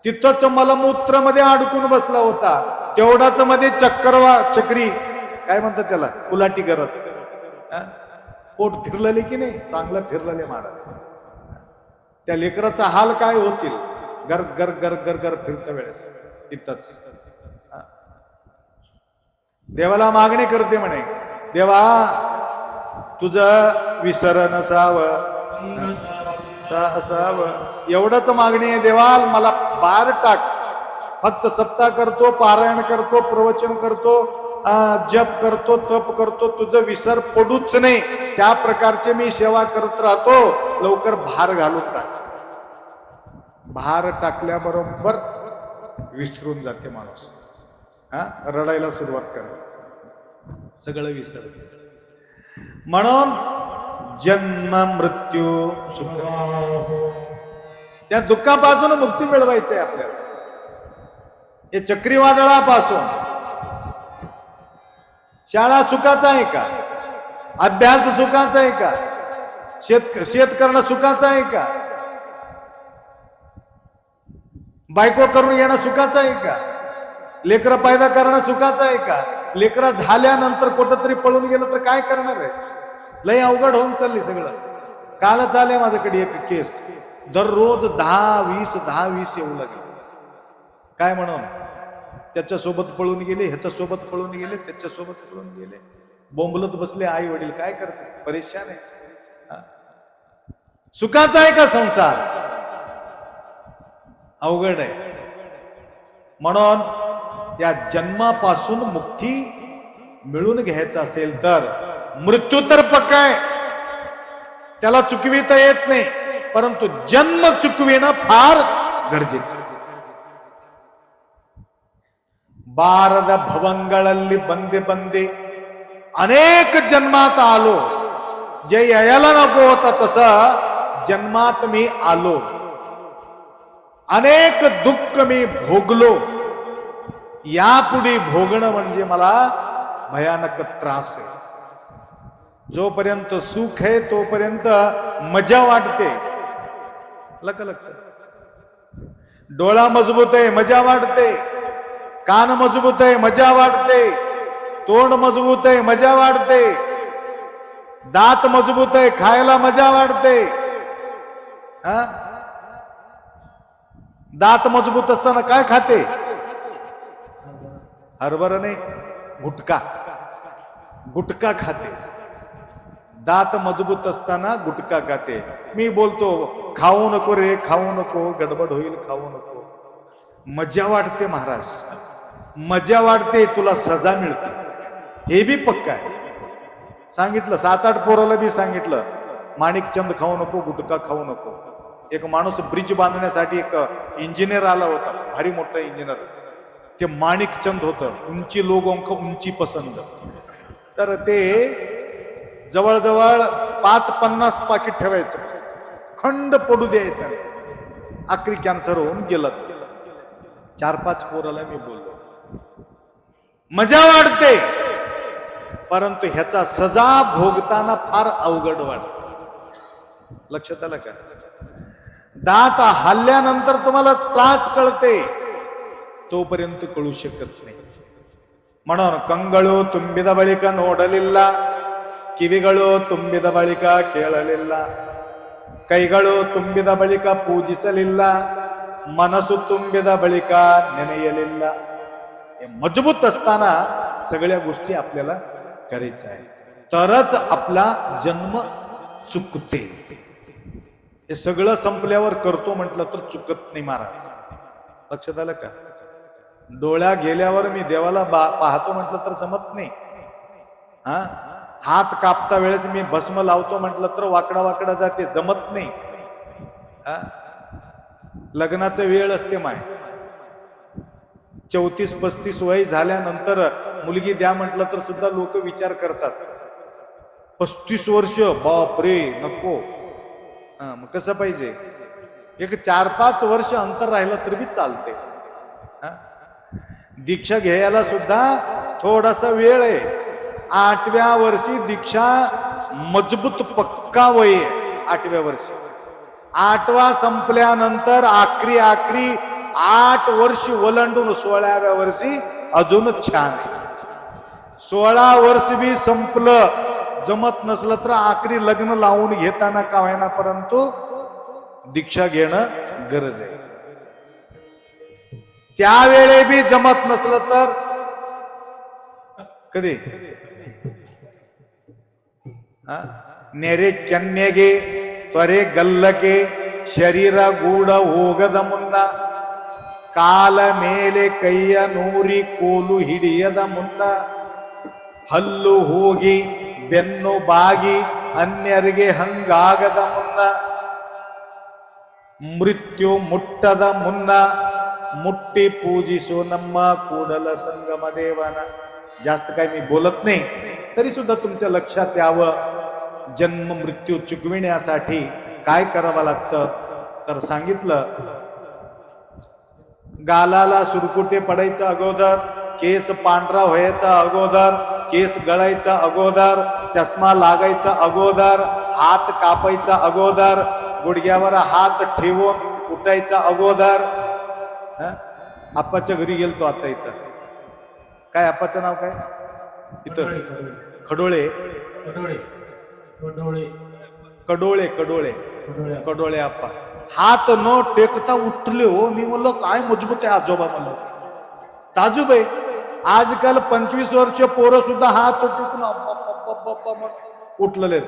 तिथंच मलमूत्र मध्ये अडकून बसला होता. तेवढाच मध्ये चक्री काय म्हणतात त्याला, कुलाटी करत. पोट फिरलेले की नाही? चांगलं फिरलेले महाराज. त्या लेकराचा हाल काय होतील? गर गर गर गर गर फिरता वेळेस तिथंच देवाला मागणी करते म्हणे, देवा तुझं विसरण असावं. एवढंच मागणी आहे देवा, मला बाहेर टाक. फक्त सप्ताह करतो, पारायण करतो, प्रवचन करतो, जप करतो, तप करतो, तुझं विसर पडूच नाही. त्या प्रकारचे मी सेवा करत राहतो. लवकर भार घालून टाक. भार टाकल्याबरोबर विसरून जाते माणूस. रडायला सुरुवात करते, सगळं विसर. म्हणून जन्म मृत्यू सुख, त्या दुःखापासून मुक्ती मिळवायची आहे आपल्याला. हे चक्रीवादळापासून. शाळा सुखाचा आहे का? अभ्यास सुखाचा आहे का? शेत करणं सुखाचं आहे का? बायको करून येणं सुखाचं आहे का? लेकरं पैदा करणं सुखाचं आहे का? लेकरं झाल्यानंतर कुठंतरी पळून गेलं तर काय करणार आहे? लय अवघड होऊन चालली सगळं. कालच आले माझ्याकडे एक केस. दररोज 10-20 येऊ लागले. काय म्हणून? त्याच्यासोबत पळून गेले, ह्याच्यासोबत पळून गेले, त्याच्यासोबत पळून गेले. बोंबलत बसले आई वडील. काय करते? परेशान आहे. सुखाचा आहे का संसार? अवघड आहे. म्हणून या जन्मापासून मुक्ती मिळून घ्यायचं असेल तर मृत्यू तर पक्का आहे, त्याला चुकविता येत नाही. परंतु जन्म चुकविणं फार गरजेचं. ಬಾರದ ಭವಂಗಳಲ್ಲಿ ಬಂದೆ ಬಂದೆ अनेक जन्मात आलो. जे यायला नको होता तसा जन्मात मी आलो. अनेक दुःख मी भोगलो. यापुढे भोगणं म्हणजे मला भयानक त्रास आहे. जोपर्यंत सुख आहे तोपर्यंत मजा वाटते. डोळा मजबूत आहे मजा वाटते, कान मजबूत आहे मजा वाटते, तोंड मजबूत आहे मजा वाटते, दात मजबूत आहे खायला मजा वाटते. दात मजबूत असताना काय खाते? हरभरा नाही, गुटखा. गुटखा खाते. दात मजबूत असताना गुटखा खाते. मी बोलतो खाऊ नको रे, खाऊ नको, गडबड होईल, खाऊ नको. मजा वाटते महाराज, मजा वाटते, तुला सजा मिळते. हे बी पक्का आहे. सांगितलं 7-8 पोराला बी सांगितलं माणिकचंद खाऊ नको, गुटखा खाऊ नको. एक माणूस ब्रिज बांधण्यासाठी एक इंजिनियर आला होता, भारी मोठा इंजिनियर. ते माणिकचंद होतं, उंची लोगों को उंची पसंद. तर ते जवळजवळ 5-50 पाकिट ठेवायचं, खंड पडू द्यायचं. आखरी कॅन्सर होऊन गेला. 4-5 पोराला मी बोललो मजा वाटते, परंतु ह्याचा सजा भोगताना फार अवघड वाटत. लक्षात आलं का? दात हल्ल्यानंतर तुम्हाला त्रास कळते, तोपर्यंत कळू शकत नाही. म्हणून कंगळू ತುಂಬಿದ ಬಳಿಕ ನೋಡಲಿಲ್ಲ, ಕಿವಿಗಳು ತುಂಬಿದ ಬಳಿಕ ಕೇಳಲಿಲ್ಲ, ಕೈಗಳು ತುಂಬಿದ ಬಳಿಕ ಪೂಜಿಸಲಿಲ್ಲ, ಮನಸ್ಸು ತುಂಬಿದ ಬಳಿಕ ನೆನೆಯಲಿಲ್ಲ. हे मजबूत असताना सगळ्या गोष्टी आपल्याला करायच्या आहेत, तरच आपला जन्म चुकते. हे सगळं संपल्यावर करतो म्हटलं तर चुकत नाही महाराज. लक्षात आलं का? डोळ्या गेल्यावर मी देवाला पाहतो म्हटलं तर जमत नाही. हात कापता वेळेस मी भस्म लावतो म्हटलं तर वाकडा वाकडा जाते, जमत नाही. लग्नाचं वेळ असते माय, 34-35 वय झाल्यानंतर मुलगी द्या म्हटलं तर सुद्धा लोक विचार करतात. 35 वर्ष, बाप रे, नको. मग कसं पाहिजे? एक 4-5 वर्ष अंतर राहिलं तरी बी चालते. दीक्षा घ्यायला सुद्धा थोडासा वेळ आहे. 8व्या वर्षी दीक्षा मजबूत पक्का वय आहे. 8व्या वर्षी, 8वा संपल्यानंतर आखरी 8 वर्ष ओलांडून 16व्या वर्षी अजून छान. 16 वर्ष बी संपलं, जमत नसलं तर आखरी लग्न लावून घेताना का होईना परंतु दीक्षा घेणं गरज आहे. त्यावेळे बी जमत नसलं तर कधी नेरे कन्यगे त्वरे गल्लके ಶರೀರ ಗೂಢ ಹೋಗದ ಮುನ್ನ, ಕಾಲ ಮೇಲೆ ಕೈಯ ನೂರಿ ಕೋಲು ಹಿಡಿಯದ ಮುನ್ನ, ಹಲ್ಲು ಹೋಗಿ ಬೆನ್ನು ಬಾಗಿ ಅನ್ಯರಿಗೆ ಹಂಗಾಗದ ಮುನ್ನ, ಮೃತ್ಯು ಮುಟ್ಟದ ಮುನ್ನ ಮುಟ್ಟಿ पूजिसो ನಮ್ಮ ಕೂಡಲ ಸಂಗಮ ದೇವನ. जास्त काय मी बोलत नाही, तरी सुद्धा तुमच्या लक्षात यावं, जन्म मृत्यू चुकविण्यासाठी काय करावं लागतं. तर सांगितलं, गालाला सुरकुटे पडायच्या अगोदर, केस पांढरा व्हायचा अगोदर, केस गळायचा अगोदर, चष्मा लागायचा अगोदर, हात कापायचा अगोदर, गुडघ्यावर हात ठेवून उठायचा अगोदर. आप्पाच्या घरी गेलतो आता. इथं काय आप्पाचं नाव काय? इथं खडोळे कडोळे कडोळे कडोळे आप्पा. हात न टेकता उठले हो. मी म्हणलो काय मजबूत आहे आजोबा. म्हणलो ताजूब आहे. आजकाल 25 वर्ष पोरं सुद्धा हात टेकून उठलेले.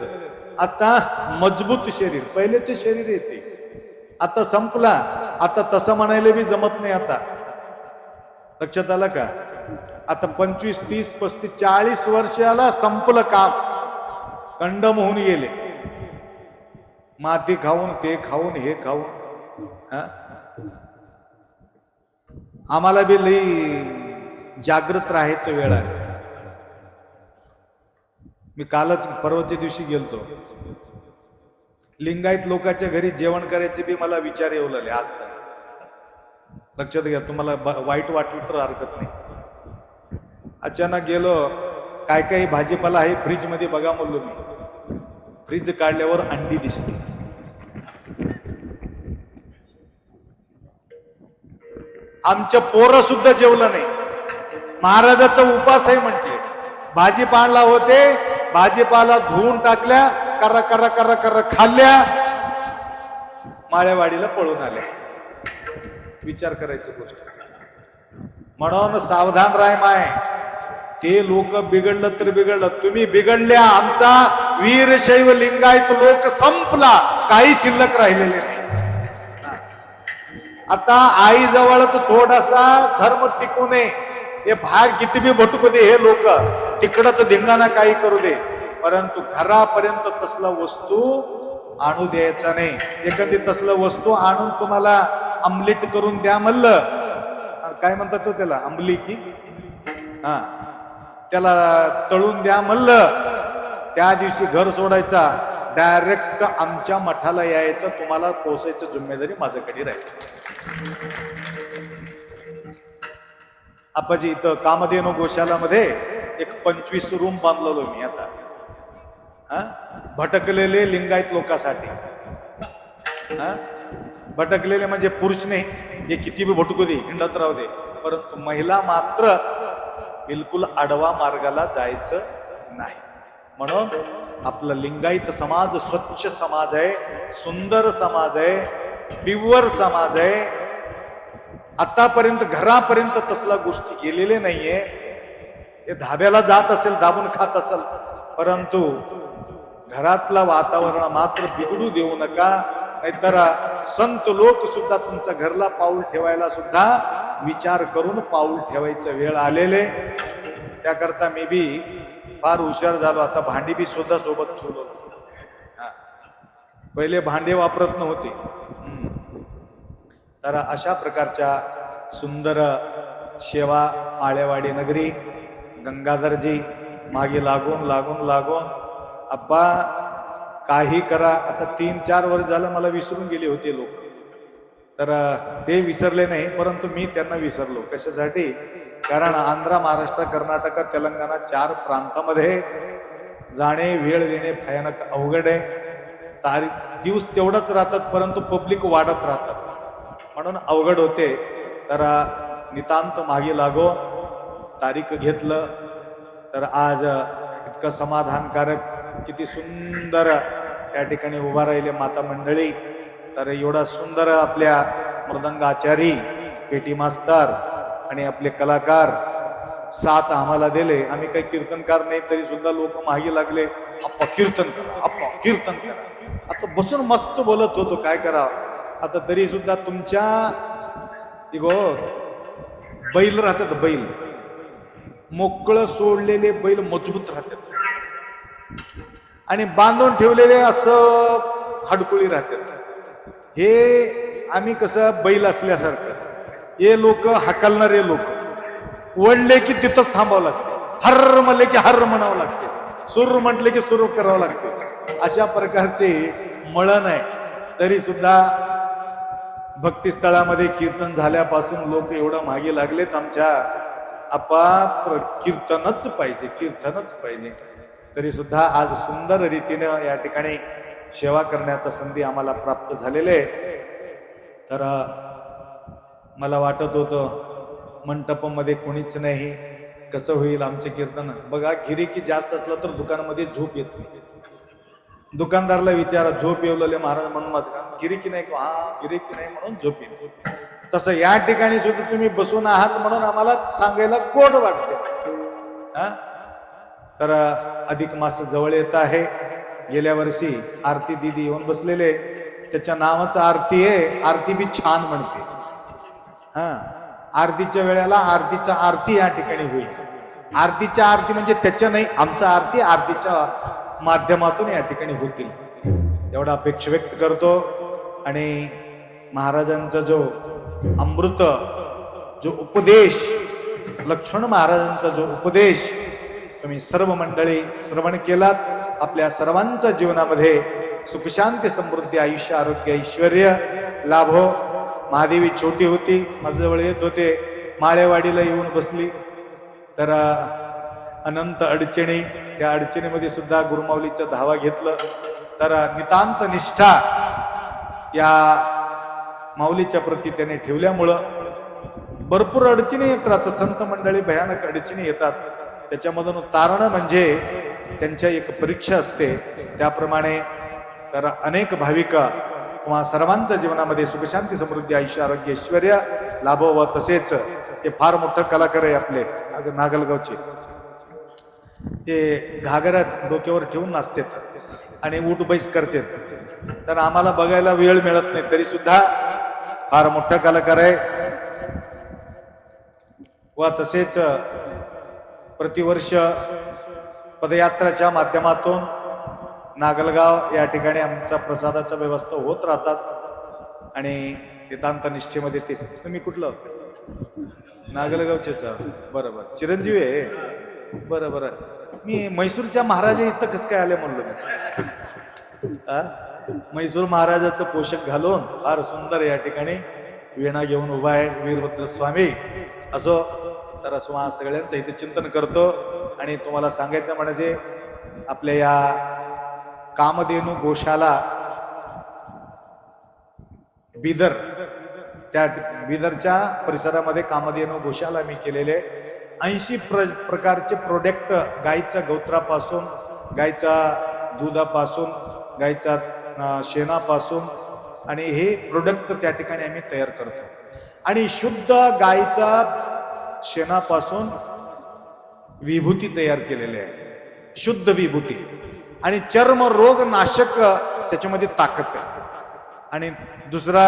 आता मजबूत शरीर, पहिलेचे शरीर येते, आता संपला. आता तसं म्हणायला बी जमत नाही आता. लक्षात आलं का? आता 25, 30, 35, 40 वर्षाला संपलं काम. कंडम होऊन गेले, माती खाऊन, ते खाऊन, हे खाऊन. आम्हाला बी लई जागृत राहायचं वेळ आहे. मी कालच परवाच्या दिवशी गेलतो. लिंगायत लोकांच्या घरी जेवण करायचे बी मला विचार येऊ लागले आजकाल. लक्षात घ्या, तुम्हाला वाईट वाटलं तर हरकत नाही. अचानक गेलो, काय काही भाजीपाला आहे फ्रीज मध्ये बघा म्हणलो मी. फ्रीज काढल्यावर अंडी दिसली. आमच्या पोरं सुद्धा जेवलं नाही. महाराजाचा उपास आहे म्हटले. भाजीपाला होते, भाजीपाला धुवून टाकल्या, कर्रा कर्रा कर्रा कर्रा खाल्ल्या, माळेवाडीला पळून आल्या. विचार करायची गोष्ट. म्हणून सावधान राय माय. ते लोक बिघडलं तर बिघडलं, तुम्ही बिघडल्या. आमचा वीरशैव लिंगायत लोक संपला, काही शिल्लक राहिलेले नाही. आता आई जवळच थोडासा धर्म टिकू नये. हे बाहेर किती बी भटकू दे हे लोक, तिकडच धिंगाणा काही करू दे, परंतु घरापर्यंत तसला वस्तू आणू द्यायचा नाही. एखादी तसलं वस्तू आणून तुम्हाला आमलेट करून द्या म्हणलं, काय म्हणतात तो त्याला, अंबली की हा, त्याला तळून द्या म्हणलं, त्या दिवशी घर सोडायचा, डायरेक्ट आमच्या मठाला यायचं, तुम्हाला पोहोचायची जिम्मेदारी माझ्याकडे राहील. आपाजी इथं कामधेनु गोशालामध्ये एक 25 रूम बांधलेलो मी आता, भटकलेले लिंगायत लोकांसाठी. भटकलेले म्हणजे पुरुष नाही, हे किती बी भटकू दे, हिंडत राहू दे, परंतु महिला मात्र बिलकुल आडवा मार्गाला जायचं नाही. म्हणून आपला लिंगायत समाज स्वच्छ समाज आहे, सुंदर समाज आहे, प्युअर समाज आहे. आतापर्यंत घरापर्यंत तसल्या गोष्टी गेलेले नाहीये. हे धाब्याला जात असेल, दाबून खात असेल, परंतु घरातलं वातावरण मात्र बिघडू देऊ नका. नाहीतर संत लोक सुद्धा तुमच्या घरला पाऊल ठेवायला सुद्धा विचार करून पाऊल ठेवायचं वेळ आलेले. त्याकरता मी बी फार हुशार झालो. आता भांडी बी सुद्धा सोबत ठेवलो. पहिले भांडे वापरत नव्हते. तर अशा प्रकारच्या सुंदर सेवा आळेवाडी नगरी गंगाधरजी मागे लागून लागून लागून अब्बा काही करा. आता 3-4 वर्ष झालं मला विसरून गेले होते लोक, तर ते विसरले नाही, परंतु मी त्यांना विसरलो. कशासाठी? कारण आंध्र, महाराष्ट्र, कर्नाटक, तेलंगणा 4 प्रांतामध्ये जाणे, वेळ देणे भयानक अवघड आहे. दिवस तेवढंच राहतात, परंतु पब्लिक वाढत राहतात, म्हणून अवघड होते. तर नितांत मागे लागो, तारीख घेतलं, तर आज इतकं समाधानकारक, किती सुंदर त्या ठिकाणी उभा राहिले माता मंडळी. तर एवढा सुंदर आपल्या मृदंगाचारी, पेटी मास्तर आणि आपले कलाकार साथ आम्हाला दिले. आम्ही काही कीर्तनकार नाही, तरी सुद्धा लोक मागे लागले, अप्पा कीर्तन करा, अप्पा कीर्तन करा. आता बसून मस्त बोलत होतो, काय करावं. आता तरी सुद्धा तुमच्या इगो बैल राहतात, बैल मोकळं सोडलेले बैल मजबूत राहतात, आणि बांधून ठेवलेले असं हडकुळी राहतात. हे आम्ही कसं बैल असल्यासारखं, हे लोक हकलणारे लोक, वळले की तिथंच थांबावं लागते, हर्र म्हणले की हर्र म्हणावं लागते, सुर म्हटले की सुरू करावं लागते. अशा प्रकारचे मळण आहे. तरी सुद्धा भक्तिस्थळामध्ये कीर्तन झाल्यापासून लोक एवढं मागे लागलेत आमच्या, अपात्र कीर्तनच पाहिजे, कीर्तनच पाहिजे. तरी सुद्धा आज सुंदर रीतीनं या ठिकाणी सेवा करण्याचा संधी आम्हाला प्राप्त झालेले. तर मला वाटत होतं मंडपामध्ये कोणीच नाही, कसं होईल आमचे कीर्तन. बघा, गिऱ्हाईक जास्त असलं तर दुकानामध्ये झोप येत नाही. दुकानदारला विचारा, झोप येवलेले महाराज म्हणून माझं काम, गिऱ्हाईक नाही का? हा, गिऱ्हाईक नाही म्हणून झोप येते. तसं या ठिकाणी सुद्धा तुम्ही बसून आहात म्हणून आम्हाला सांगायला गोड वाटते. तर अधिक मास जवळ येत आहे. गेल्या वर्षी आरती दिदी येऊन बसलेले, त्याच्या नावाचं आरती आहे, आरती बी छान म्हणते. आरतीच्या वेळेला आरतीच्या आरती या ठिकाणी होईल. आरतीच्या आरती म्हणजे त्याच्या नाही, आमचा आरती आरतीच्या माध्यमातून या ठिकाणी होतील, एवढा अपेक्षा व्यक्त करतो. आणि महाराजांचा जो अमृत, जो उपदेश, लक्ष्मण महाराजांचा जो उपदेश तुम्ही सर्व मंडळी श्रवण केलात. आपल्या सर्वांच्या जीवनामध्ये सुखशांती, समृद्धी, आयुष्य, आरोग्य, ऐश्वर लाभो. महादेवी छोटी होती, माझ्याजवळ येत होते, माळेवाडीला येऊन बसली, तर अनंत अडचणी, त्या अडचणीमध्ये सुद्धा गुरुमाऊलीचा धावा घेतलं. तर नितांत निष्ठा या माऊलीच्या प्रती त्याने ठेवल्यामुळं भरपूर अडचणी येत राहतात. संत मंडळी भयानक अडचणी येतात, त्याच्यामधून तारणं म्हणजे त्यांच्या एक परीक्षा असते. त्याप्रमाणे तर अनेक भाविक तुम्हा सर्वांच्या जीवनामध्ये सुखशांती समृद्धी आयुष्य आरोग्य ऐश्वर लाभो व तसेच ते फार मोठं कलाकार आहे आपले नागलगावचे. ते घागरा डोक्यावर ठेवून नाचतात आणि उठ बैस करतात, तर आम्हाला बघायला वेळ मिळत नाही, तरी सुद्धा फार मोठा कलाकार आहे. व तसेच प्रतिवर्ष पदयात्राच्या माध्यमातून नागलगाव या ठिकाणी आमच्या प्रसादाच्या व्यवस्था होत राहतात आणि वेदांत निष्ठेमध्ये ते. तुम्ही कुठलं? नागलगावचे. बरोबर, चिरंजीवी आहे. बरं बरं, मी म्हैसूरच्या महाराजा इथं कसं काय आले म्हणलो मी. म्हैसूर महाराजाचं पोषक घालून फार सुंदर या ठिकाणी वीणा घेऊन उभा आहे वीरभद्र स्वामी. असो, तर सगळ्यांचं इथे चिंतन करतो आणि तुम्हाला सांगायचं म्हणजे आपल्या या कामधेनू गोशाला बिदर, त्या बिदरच्या परिसरामध्ये कामधेनू गोशाला मी केलेले 80 प्रकारचे प्रोडक्ट गायीच्या गवत्रापासून, गायीच्या दुधापासून, गायीच्या शेणापासून आणि हे प्रोडक्ट त्या ठिकाणी आम्ही तयार करतो. आणि शुद्ध गायीच्या शेणापासून विभूती तयार केलेली आहे, शुद्ध विभूती. आणि चर्म रोग नाशक त्याच्यामध्ये ताकद आहे. आणि दुसरा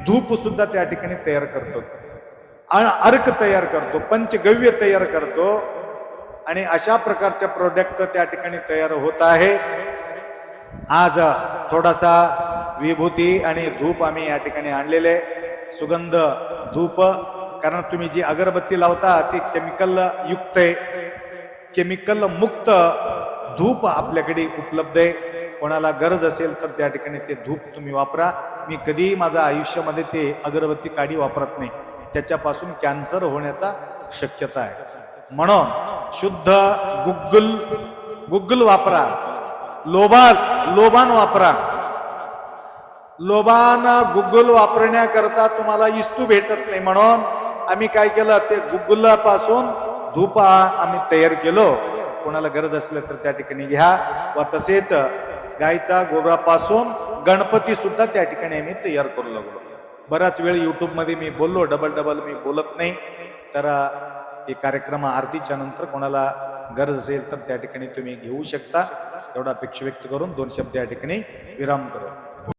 धूप सुद्धा त्या ठिकाणी तयार करतो, अर्क तयार करतो, पंचगव्य तयार करतो. आणि अशा प्रकारच्या प्रोडक्ट त्या ठिकाणी तयार होत आहे. आज थोडासा विभूती आणि धूप आम्ही या ठिकाणी आणलेले, सुगंध धूप. कारण तुम्ही जी अगरबत्ती लावता ती केमिकल युक्त आहे, केमिकल मुक्त धूप आपल्याकडे उपलब्ध आहे. कोणाला गरज असेल तर त्या ठिकाणी ते धूप तुम्ही वापरा. मी कधीही माझ्या आयुष्यामध्ये ते अगरबत्ती काडी वापरत नाही, त्याच्यापासून कॅन्सर होण्याचा शक्यता आहे. म्हणून शुद्ध गुग्गुल वापरा, लोबान वापरा. लोबान गुग्गुल वापरण्याकरता तुम्हाला इस्तू भेटत नाही, म्हणून आम्ही काय केलं, ते गुग्गुलापासून धूप आम्ही तयार केलो. कोणाला गरज असली तर त्या ठिकाणी घ्या. व तसेच गायीचा गोबरापासून गणपती सुद्धा त्या ठिकाणी आम्ही तयार करू लागलो. बराच वेळ युट्यूब मध्ये मी बोललो, डबल मी बोलत नाही. तर हे कार्यक्रम आरतीच्या नंतर कोणाला गरज असेल तर त्या ठिकाणी तुम्ही घेऊ शकता. एवढा अपेक्षा व्यक्त करून 2 शब्द या ठिकाणी विराम करू.